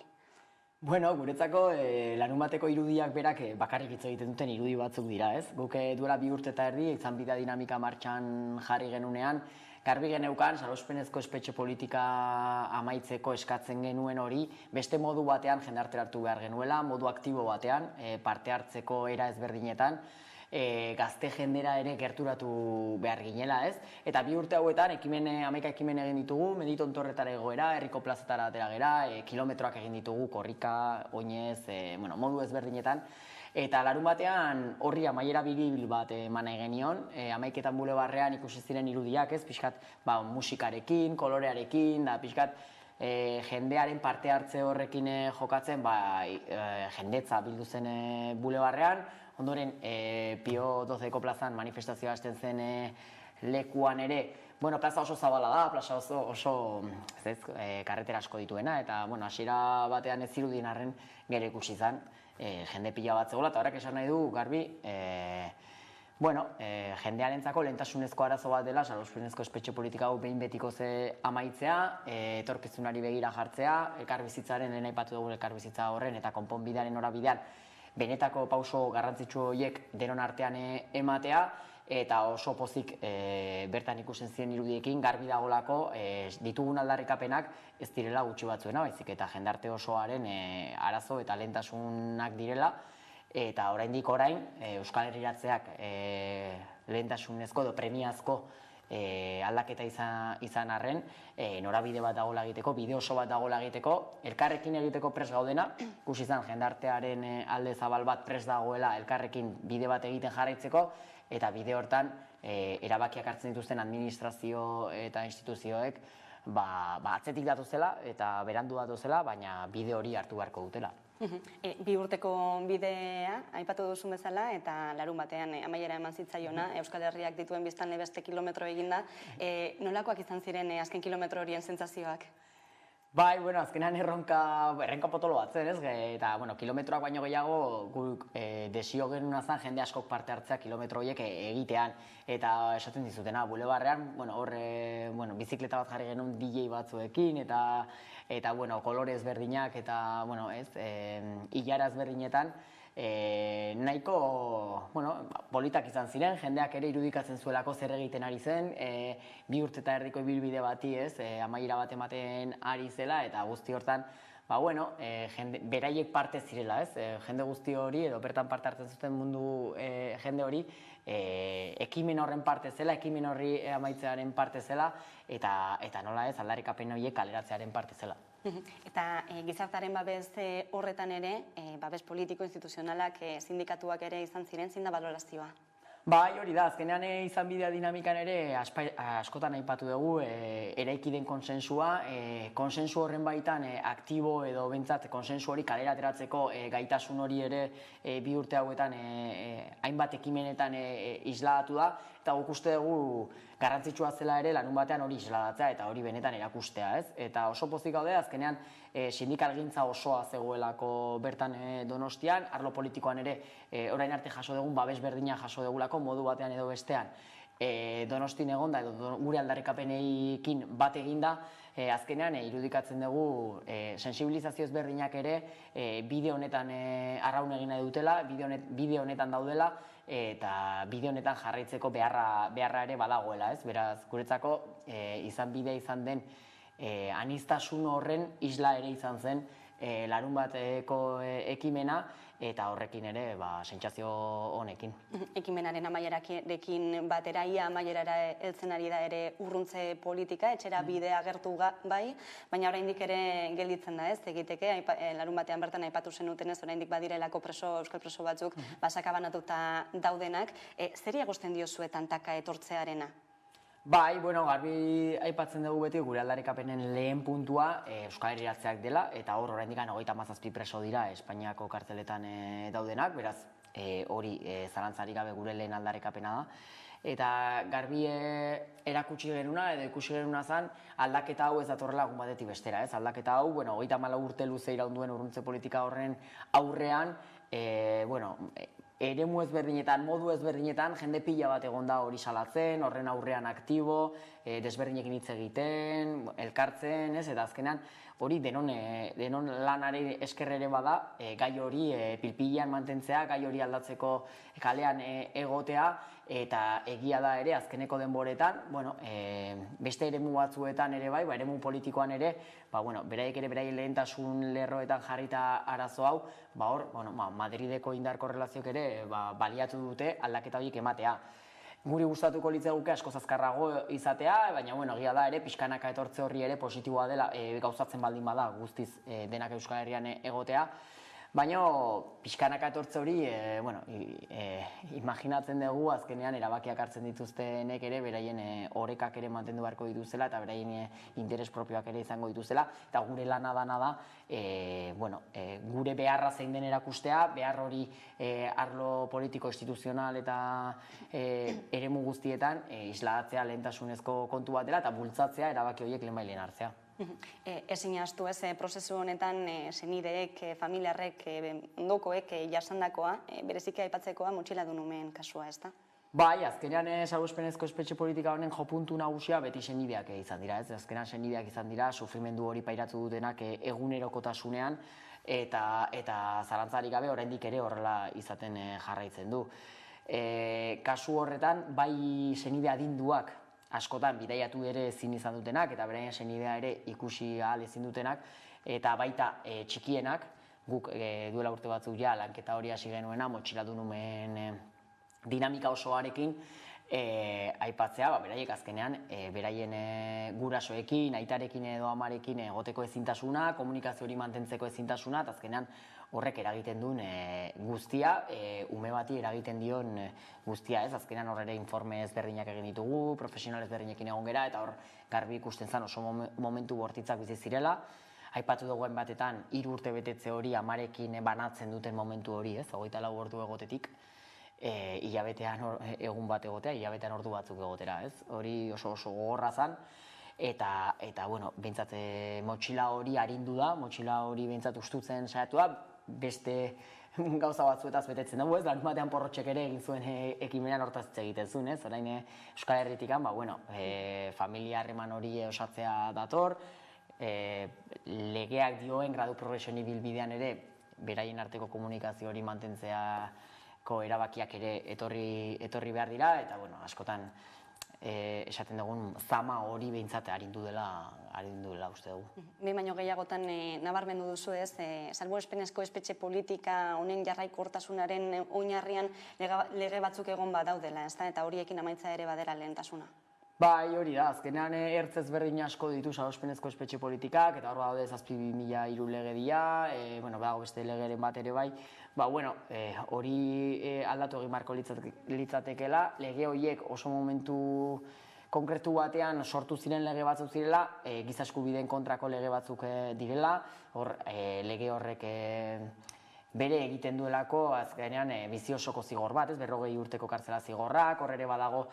Bueno, guretzako larun bateko irudiak berak bakarrik hitz egiten duten irudi batzuk dira, ez? Guk duela 2 urte eta erdi, izan bidea dinamika martxan jarri genunean, garbi geneukan, salbuespenezko espetxe politika amaitzeko eskatzen genuen hori, beste modu batean jendartera hartu behar genuela, modu aktibo batean, parte hartzeko era ezberdinetan, gazte jendera ere gerturatu behar ginela, ez? Eta 2 urte hauetan, 11 ekimen egin ditugu, Meditontorretara egoera, herriko plazatara atera gera, kilometroak egin ditugu, korrika, oinez, modu ezberdinetan. Eta larun batean horri amaiera biribil bat eman nahi genion, 11etan bulebarrean ikusi ziren irudiak, ez? Pixkat musikarekin, kolorearekin, da pixkat jendearen parte hartze horrekin jokatzen, jendetza bildu zen bulebarrean. Ondoren, Pio 12ko plazan manifestazioa hasten zen lekuan ere, plaza oso zabala da, plaza oso karretera asko dituena, eta hasiera batean ez zirudien arren gero ikusi zen jende pila bat zegoela, eta horrek esan nahi du garbi, jendearentzako lehentasunezko arazo bat dela, salbuespenezko espetxe politika hau behin betiko amaitzea, etorkizunari begira jartzea, elkarbizitzaren, lehen aipatu dugu elkarbizitza horren eta konponbidearen norabidean, benetako pauso garrantzitsu horiek denon artean ematea, eta oso pozik bertan ikusten ziren irudiekin garbi dagolako ditugun aldarrikapenak ez direla gutxi batzuena, baizik eta jendarte osoaren arazo eta lehentasunak direla, eta oraindik orain Euskal Herriratzeak lehentasunezko edo premiazko aldaketa izan arren, norabide bat dagoela egiteko, bide oso bat dagoela egiteko, elkarrekin egiteko prest gaudena, ikusi izan jendartearen alde zabal bat prest dagoela elkarrekin bide bat egiten jarraitzeko, eta bide hortan erabakiak hartzen dituzten administrazio eta instituzioek atzetik datuzela eta berandu datuzela, baina bide hori hartu beharko dutela. 2 urteko bidea, aipatu duzun bezala, eta larun batean amaiera eman zitzaiona, Euskal Herriak dituen biztanle beste kilometro eginda. Nolakoak izan ziren azken kilometro horien sentsazioak? Bai, azkenean erronka potolo bat zen, ez? Eta, kilometroak baino gehiago guk desio genuna zen jende askok parte hartzea kilometro horiek egitean. Eta esaten dizutena, bulebarrean, bizikleta bat jarri genuen DJ batzuekin, eta kolore ezberdinak, eta, hilara ezberdinetan, nahiko politak izan ziren, jendeak ere irudikatzen zuelako zer egiten ari zen, 2 urte eta erdiko ibilbide bati, amaiera bat ematen ari zela, eta guzti hortan, beraiek parte zirela, jende guzti hori, edo bertan parte hartzen zuten mundu jende hori, ekimen horren parte zela, ekimen horri amaitzearen parte zela, eta nola ez, aldarrikapen horiek kaleratzearen parte zela. Eta gizartaren babes horretan ere, babes politiko, instituzionalak, sindikatuak ere izan ziren, zein da balorazioa? Bai, hori da, azkenean izan bidea dinamikan ere askotan aipatu dugu eraiki den konsensua, konsensu horren baitan aktibo edo bentsat konsensu hori kalera ateratzeko gaitasun hori ere 2 urte hauetan hainbat ekimenetan isladatu da, eta guk uste dugu garrantzitsua zela ere larun batean hori isladatzea eta hori benetan erakustea, ez? Eta oso pozik gaude, azkenean sindikalgintza osoa zegoelako bertan Donostian, arlo politikoan ere orain arte jaso dugun babes berdina jaso dugulako modu batean edo bestean Donostin egonda edo gure aldarrikapenekin bat eginda, azkenean irudikatzen dugu sensibilizazio ezberdinak ere bide honetan arraun egin nahi dutela, bide honetan daudela, eta bide honetan jarraitzeko beharra ere badagoela, ez? Beraz, guretzako izan bidea izan den aniztasun horren isla ere izan zen larun bateko ekimena, eta horrekin ere sentsazio honekin. Ekimenaren amaierarekin batera, ia amaierara heltzen ari da ere urruntze politika, etxera bidea agertu bai, baina oraindik ere gelditzen da, ez, egiteke, larun batean bertan aipatu zenuten ez, oraindik badirelako euskal preso batzuk, basakabanatuta daudenak, zeri egozten diozue tantaka etortzearena? Bai, garbi aipatzen dugu beti gure aldarrikapenen lehen puntua Euskal Herriratzeak dela, eta hor oraindik 37 preso dira Espainiako kartzeletan daudenak, beraz hori zalantzarik gabe gure lehen aldarrikapena da. Eta garbi erakutsi genuna edo ikusi genuna zen aldaketa hau ez datorrela egun batetik bestera, ez? Aldaketa hau, 34 urte luze iraun duen urruntze politika horren aurrean, eremu ezberdinetan, modu ezberdinetan, jende pila bat egon da hori salatzen, horren aurrean aktibo, desberdinekin hitz egiten, elkartzen, ez? Eta azkenean hori denon lanari esker ere bada, gai hori pilpilean mantentzea, gai hori aldatzeko kalean egotea, eta egia da ere azkeneko denboretan, beste eremu batzuetan ere bai, eremu politikoan ere, beraiek ere beraien lehentasun lerroetan jarrita arazo hau, hor, Madrideko indar korrelazioak ere baliatu dute aldaketa horiek ematea. Guri gustatuko litzaiguke askoz azkarrago izatea, baina egia da ere pixkanaka etortze horri ere positiboa dela gauzatzen baldin bada guztiz denak Euskal Herrian egotea. Baina pixkanaka etortze hori, imaginatzen dugu azkenean erabakiak hartzen dituztenek ere beraien orekak ere mantendu beharko dituzela eta beraien interes propioak ere izango dituzela, eta gure lana dana da gure beharra zein den erakustea, behar hori arlo politiko instituzional eta eremu guztietan isladatzea lehentasunezko kontu bat dela eta bultzatzea erabaki horiek lehenbailen hartzea. Ezin ahaztu ez, prozesu honetan senideek, familiarrek, ondokoek jasandakoa, bereziki aipatzekoa motxiladun umeen kasua, ez da? Bai, azkenean salbuespenezko espetxe politika honen jopuntu nagusia beti senideak izan dira, ez? Azkenean senideak izan dira, sufrimendu hori pairatu dutenak egunerokotasunean, eta zalantzarik gabe oraindik ere horrela izaten jarraitzen du. Kasu horretan, bai senide adinduak askotan bidaiatu ere ezin izan dutenak, eta beraien senidea ere ikusi ahal ezin dutenak, eta baita txikienak, guk duela urte batzuk ja lanketa hori hasi genuena, motxiladun umeen dinamika osoarekin aipatzea, beraiek azkenean beraien gurasoekin, aitarekin edo amarekin egoteko ezintasuna, komunikazio hori mantentzeko ezintasuna, eta azkenean horrek eragiten duen guztia, ume bati eragiten dion guztia, ez? Azkenean horre informe ezberdinak egin ditugu, profesional ezberdinekin egon gera, eta hor garbi ikusten zen oso momentu bortitzak bizi zirela. Aipatu duguen batetan, 3 urte betetze hori amarekin banatzen duten momentu hori, ez? 24 ordu egotetik, hilabetean egun bat egotea, hilabetean ordu batzuk egotera, ez? Hori oso gogorra zen. Eta behintzat motxila hori arindu da, motxila hori behintzat ustutzen saiatu da, beste gauza batzuetaz betetzen dugu, ez? Larun batean Porrotxek ere egin zuen ekimenean hortaz egiten zuen, ez? Orain Euskal Herritikan, familia harreman hori osatzea dator, legeak dioen gradu progresioni bilbidean ere beraien arteko komunikazio hori mantentzeako erabakiak ere etorri behar dira, eta askotan esaten dugun zama hori behintzat arindu dela uste dugu. Behin baino gehiagotan nabarmendu duzu ez, salbuespenezko espetxe politika honen jarraikortasunaren oinarrian lege batzuk egon badaudela, eta horiekin amaitza ere badera lehentasuna. Bai, hori da, azkenean ertz ezberdin asko ditu salbuespenezko espetxe politikak, eta hor daude 7.003 legedia, badago beste legeren bat ere bai, hori aldatu egin beharko litzatekeela, lege horiek oso momentu konkretu batean sortu ziren lege batzuk zirela, giza eskubideen kontrako lege batzuk direla, hor lege horrek bere egiten duelako azkenean bizi osoko zigor bat, 40 urteko kartzela zigorrak, hor ere badago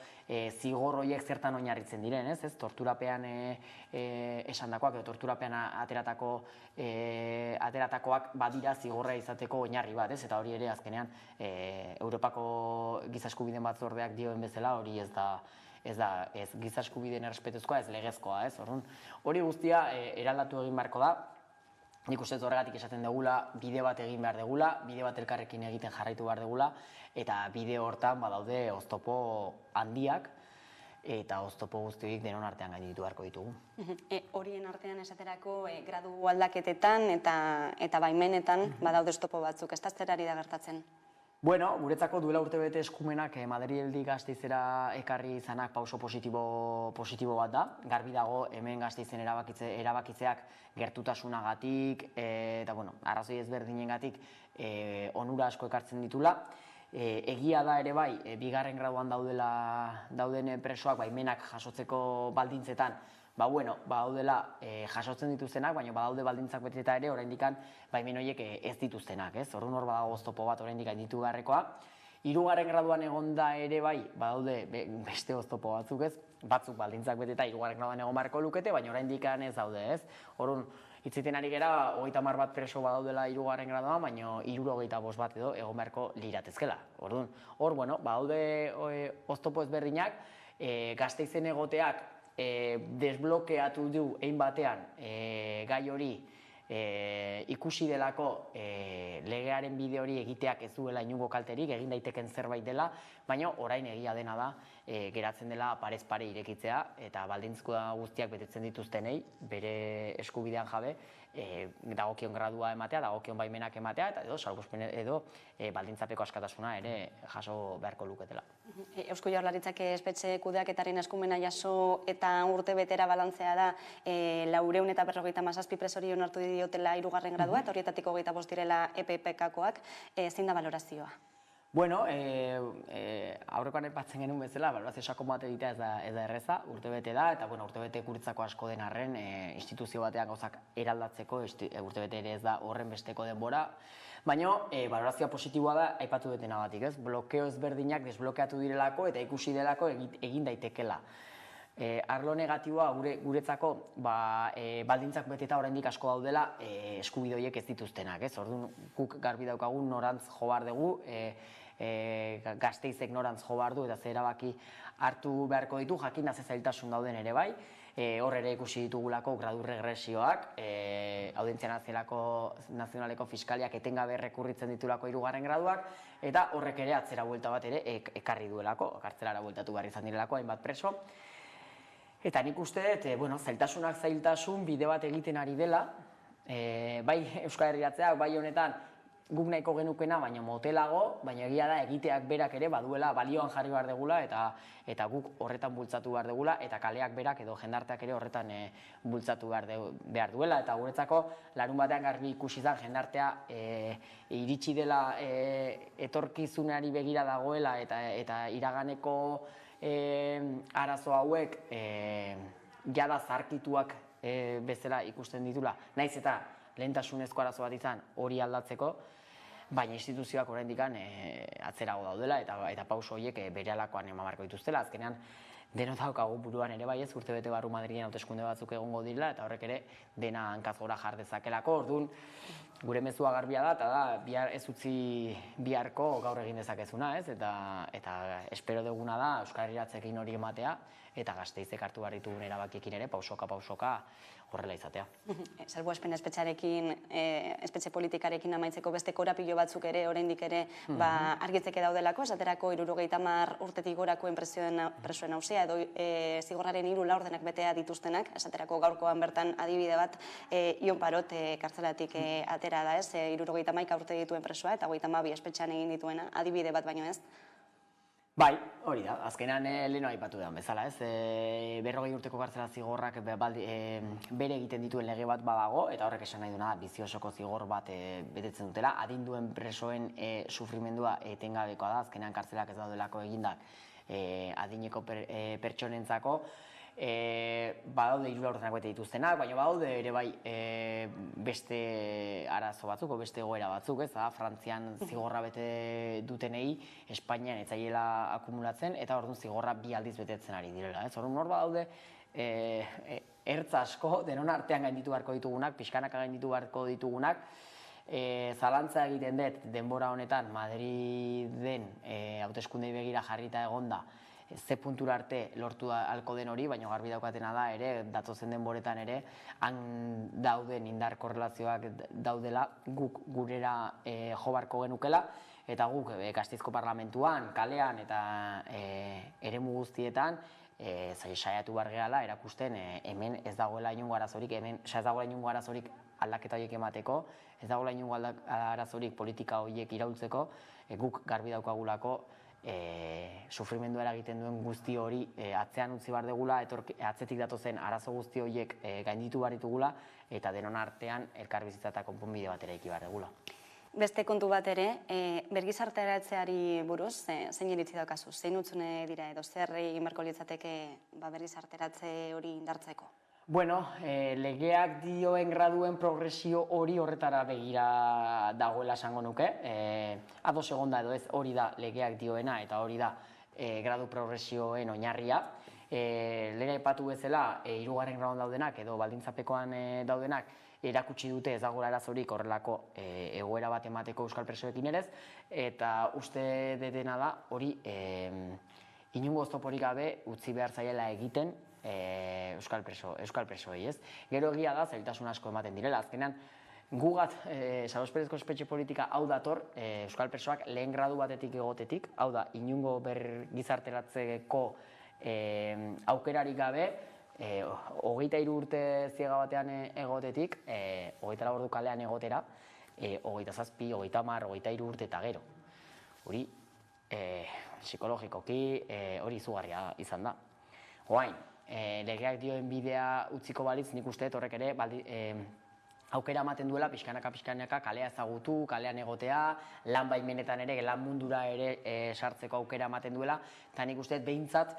zigor horiek zertan oinarritzen diren, ez? Torturapean esandakoak edo torturapean ateratakoak badira zigorra izateko oinarri bat, ez? Eta hori ere azkenean Europako giza eskubideen batzordeak dioen bezala hori ez da giza eskubideen errespetuzkoa, ez legezkoa, ez? Hori guztia eraldatu egin beharko da. Nik uste horregatik esaten dugula, bide bat egin behar dugula, bide bat elkarrekin egiten jarraitu behar dugula, eta bide hortan badaude oztopo handiak, eta oztopo guztiak denon artean gainditu beharko ditugu. Horien artean esaterako gradu aldaketetan eta baimenetan badaude oztopo batzuk, ez da zer ari da gertatzen? Bueno, guretzako duela urtebete eskumenak Madrildik Gasteizera ekarri izanak pauso positibo bat da. Garbi dago hemen Gasteizen erabakitzeak gertutasunagatik eta arrazoi ezberdinengatik onura asko ekartzen ditula. Egia da ere bai, bigarren graduan dauden presoak baimenak jasotzeko baldintzetan badaudela jasotzen dituztenak, baina badaude baldintzak beteta ere oraindik baimen horiek ez dituztenak, ez? Orduan hor badago oztopo bat oraindik gainditu beharrekoa. Hirugarren graduan egonda ere bai, badaude beste oztopo batzuk, ez? Batzuk baldintzak beteta hirugarren graduan egon beharko lukete, baina oraindik ez daude, ez? Orduan hitz egiten ari gera 30 bat preso badaudela hirugarren graduan, baina 75 bat edo egon beharko liratezkela. Orduan, hor badaude oztopo ezberdinak, Gasteizen egoteak desblokeatu du ein batean gai hori ikusi delako legearen bide hori egiteak ez duela inungo kalterik, egin daiteken zerbait dela, baina orain egia dena da geratzen dela parez pare irekitzea eta baldintzko guztiak betetzen dituztenei bere eskubidean jabe dagokion gradua ematea, dagokion baimenak ematea eta salbuespen edo baldintzapeko askatasuna ere jaso beharko luketela. Eusko Jaurlaritzak espetxe kudeaketaren eskumena jaso eta urte betera balantzea da 457 presori onartu diotela hirugarren gradua eta horietatik 25 direla EPPK-koak, zein da balorazioa? Bueno, aurrekoan aipatzen genuen bezala, balorazio sakon bat egitea ez da erreza, urtebete da, eta urtebete guretzako asko den arren, instituzio batean gauzak eraldatzeko, urtebete ere ez da horren besteko denbora, baina balorazioa positiboa da aipatu dutena batik, ez? Blokeo ezberdinak desblokeatu direlako eta ikusi delako egin daitekela. Arlo negatiboa guretzako baldintzak beteta oraindik asko daudela eskubide horiek ez dituztenak, ez? Orduan guk garbi daukagun norantz jo behar dugu, Gasteizek norantz jo behar du eta ze erabaki hartu beharko ditu, jakin ze zailtasun dauden ere bai, hor ere ikusi ditugulako gradu regresioak, Audientzia Nazionaleko Fiskaliak etengabe errekurritzen ditulako hirugarren graduak, eta horrek ere atzera buelta bat ere ekarri duelako, kartzelara bueltatu behar izan direlako hainbat preso. Eta nik uste dut, zailtasun bide bat egiten ari dela, bai Euskal Herriratzeak, bai honetan guk nahiko genukena, baina motelago, baina egia da egiteak berak ere baduela balioan jarri behar degula eta guk horretan bultzatu behar degula eta kaleak berak edo jendarteak ere horretan bultzatu behar duela eta guretzako larun batean garbi ikusi zen jendartea iritsi dela etorkizunari begira dagoela eta iraganeko arazo hauek jada zarkituak bezala ikusten ditula, naiz eta lehentasunezko arazo bat izan hori aldatzeko, baina instituzioak oraindik atzerago daudela eta pauso horiek berehalakoan eman beharko dituztela. Azkenean denok daukagu buruan ere bai ez, urtebete barru Madrilen hauteskunde batzuk egongo direla eta horrek ere dena hankaz gora jar dezakelako. Orduan gure mezua garbia da eta da ez utzi biharko gaur egin dezakezuna, ez? Eta espero duguna da Euskal Herriratzekin hori ematea eta Gasteizek hartu behar ditugun erabakiekin ere pausoka horrela izatea. Salbuespen espetxe politikarekin amaitzeko beste korapilo batzuk ere, oraindik ere argitzeke daudelako, esaterako 70 urtetik gorako presoen auzia edo zigorraren 3 laurdenak betea dituztenak, esaterako gaurkoan bertan adibide bat Ion Parot kartzelatik atera da, ez? 71 urte dituen presoa eta 52 espetxean egin dituena, adibide bat baino ez? Bai, hori da, azkenan leheno aipatu da bezala, ez? 40 urteko kartzela zigorrak bere egiten dituen lege bat badago, eta horrek esan nahi duena bizi osoko zigor bat betetzen dutela, adinduen presoen sufrimendua etengabekoa da, azkenan kartzelak ez daudelako egindak adineko pertsonentzako, badaude 3 laurdenak bete dituztenak, baina badaude ere bai beste arazo batzuk, beste egoera batzuk, ez da, Frantzian zigorra bete dutenei, Espainian ez zaiela akumulatzen, eta orduan zigorra 2 aldiz betetzen ari direla, ez? Orduan hor badaude ertz asko, denon artean gainditu beharko ditugunak, pixkanaka gainditu beharko ditugunak, zalantza egiten dut denbora honetan Madriden hauteskundei begira jarrita egonda, ze puntura arte lortu halko den hori, baina garbi daukatena da ere, datozen denboretan ere, han dauden indar korrelazioak daudela, guk gurera jo beharko genukela, eta guk Gasteizko parlamentuan, kalean eta eremu guztietan saiatu behar gehala erakusten hemen ez dagoela inongo arazorik, aldaketa horiek emateko, ez dagoela inongo arazorik politika horiek iraultzeko, guk garbi daukagulako sufrimendua eragiten duen guzti hori atzean utzi behar degula, atzetik datozen arazo guzti horiek gainditu behar ditugula, eta denon artean elkarbizitza eta konponbide bat eraiki behar degula. Beste kontu bat ere, bergizarteratzeari buruz, zein iritzi daukazu? Zein utzune dira edo zer egin beharko litzateke bergizarteratze hori indartzeko? Bueno, legeak dioen graduen progresio hori horretara begira dagoela esango nuke. Ados egonda edo ez hori da legeak dioena eta hori da gradu progresioen oinarria. Lehen aipatu bezala, 3. graduan daudenak edo baldintzapekoan daudenak erakutsi dute ez dagoela arazorik horrelako egoera bat emateko euskal presoekin ere, eta uste dena da hori inongo oztoporik gabe utzi behar zaiela egiten euskal presoei, ez? Gero egia da, zailtasun asko ematen direla, azkenean gugat salosperezko espetxe politika hau dator euskal presoak lehen gradu batetik egotetik, hau da, inongo bergizarteratzeko aukerarik gabe, 23 urte ziega batean egotetik, 24 ordu kalean egotera, 27, 30, 23 urte eta gero. Hori, psikologikoki hori izugarria izan da. Oain, legeak dioen bidea utziko balitz, nik uste horrek ere aukera ematen duela pixkanaka kalea ezagutu, kalean egotea, lan baimenetan ere, lan mundura ere sartzeko aukera ematen duela, eta nik uste behintzat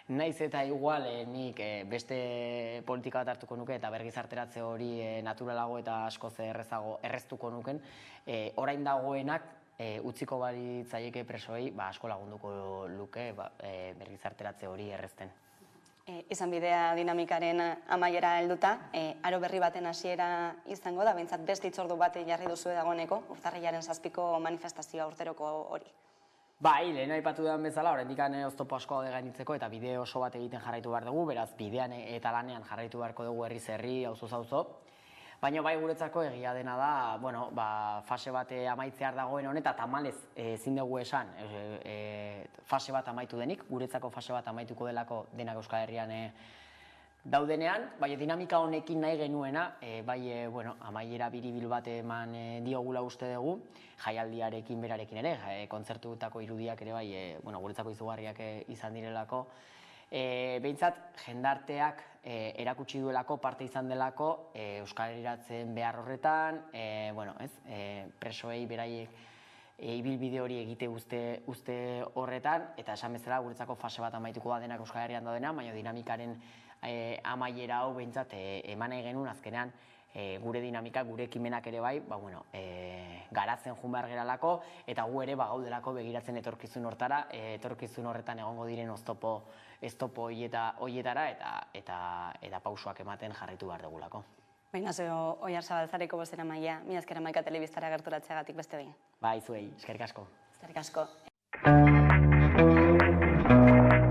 naiz eta igual nik beste politika bat hartuko nuke eta bergizarteratze hori naturalago eta askoz erreztuko nuken, orain dagoenak utziko balitzaieke presoei asko lagunduko luke bergizarteratze hori errezten. Izan bidea dinamikaren amaiera helduta, aro berri baten hasiera izango da, behintzat beste hitzordu bat jarri duzu dagoeneko, urtarrilaren 7ko manifestazioa urteroko hori. Bai, lehen aipatu dudan bezala, oraindik oztopo asko daude gainditzeko eta bide oso bat egiten jarraitu behar dugu, beraz bidean eta lanean jarraitu beharko dugu herriz herri, auzoz-auzo. Baina bai guretzako egia dena da, fase bat amaitzear dagoen honetan, tamalez ezin dugu esan fase bat amaitu denik, guretzako fase bat amaituko delako denak Euskal Herrian daudenean, bai dinamika honekin nahi genuena, amaiera biribil bat eman diogula uste dugu, jaialdiarekin berarekin ere, kontzertutako irudiak ere bai, guretzako izugarriak izan direlako, behintzat, jendarteak erakutsi duelako, parte izan delako, Euskal Herriratzen behar horretan, presoei beraiek ibilbide hori egite uste horretan, eta esan bezala guretzako fase bat amaituko da denak Euskal Herrian daudena, baina dinamikaren amaiera hau behintzat eman nahi genuen azkenean gure dinamika, gure ekimenak ere bai, garatzen joan behar geralako, eta gu ere gaudelako begiratzen etorkizun hortara, etorkizun horretan egongo diren oztopo horietara eta pausoak ematen jarraitu behar dugulako. Baina zeo Oiarzabalzareko bozeramailea, mila esker Hamaika Telebistara gerturatzeagatik beste behin. Bai, zuei, eskerrik asko. Eskerrik asko.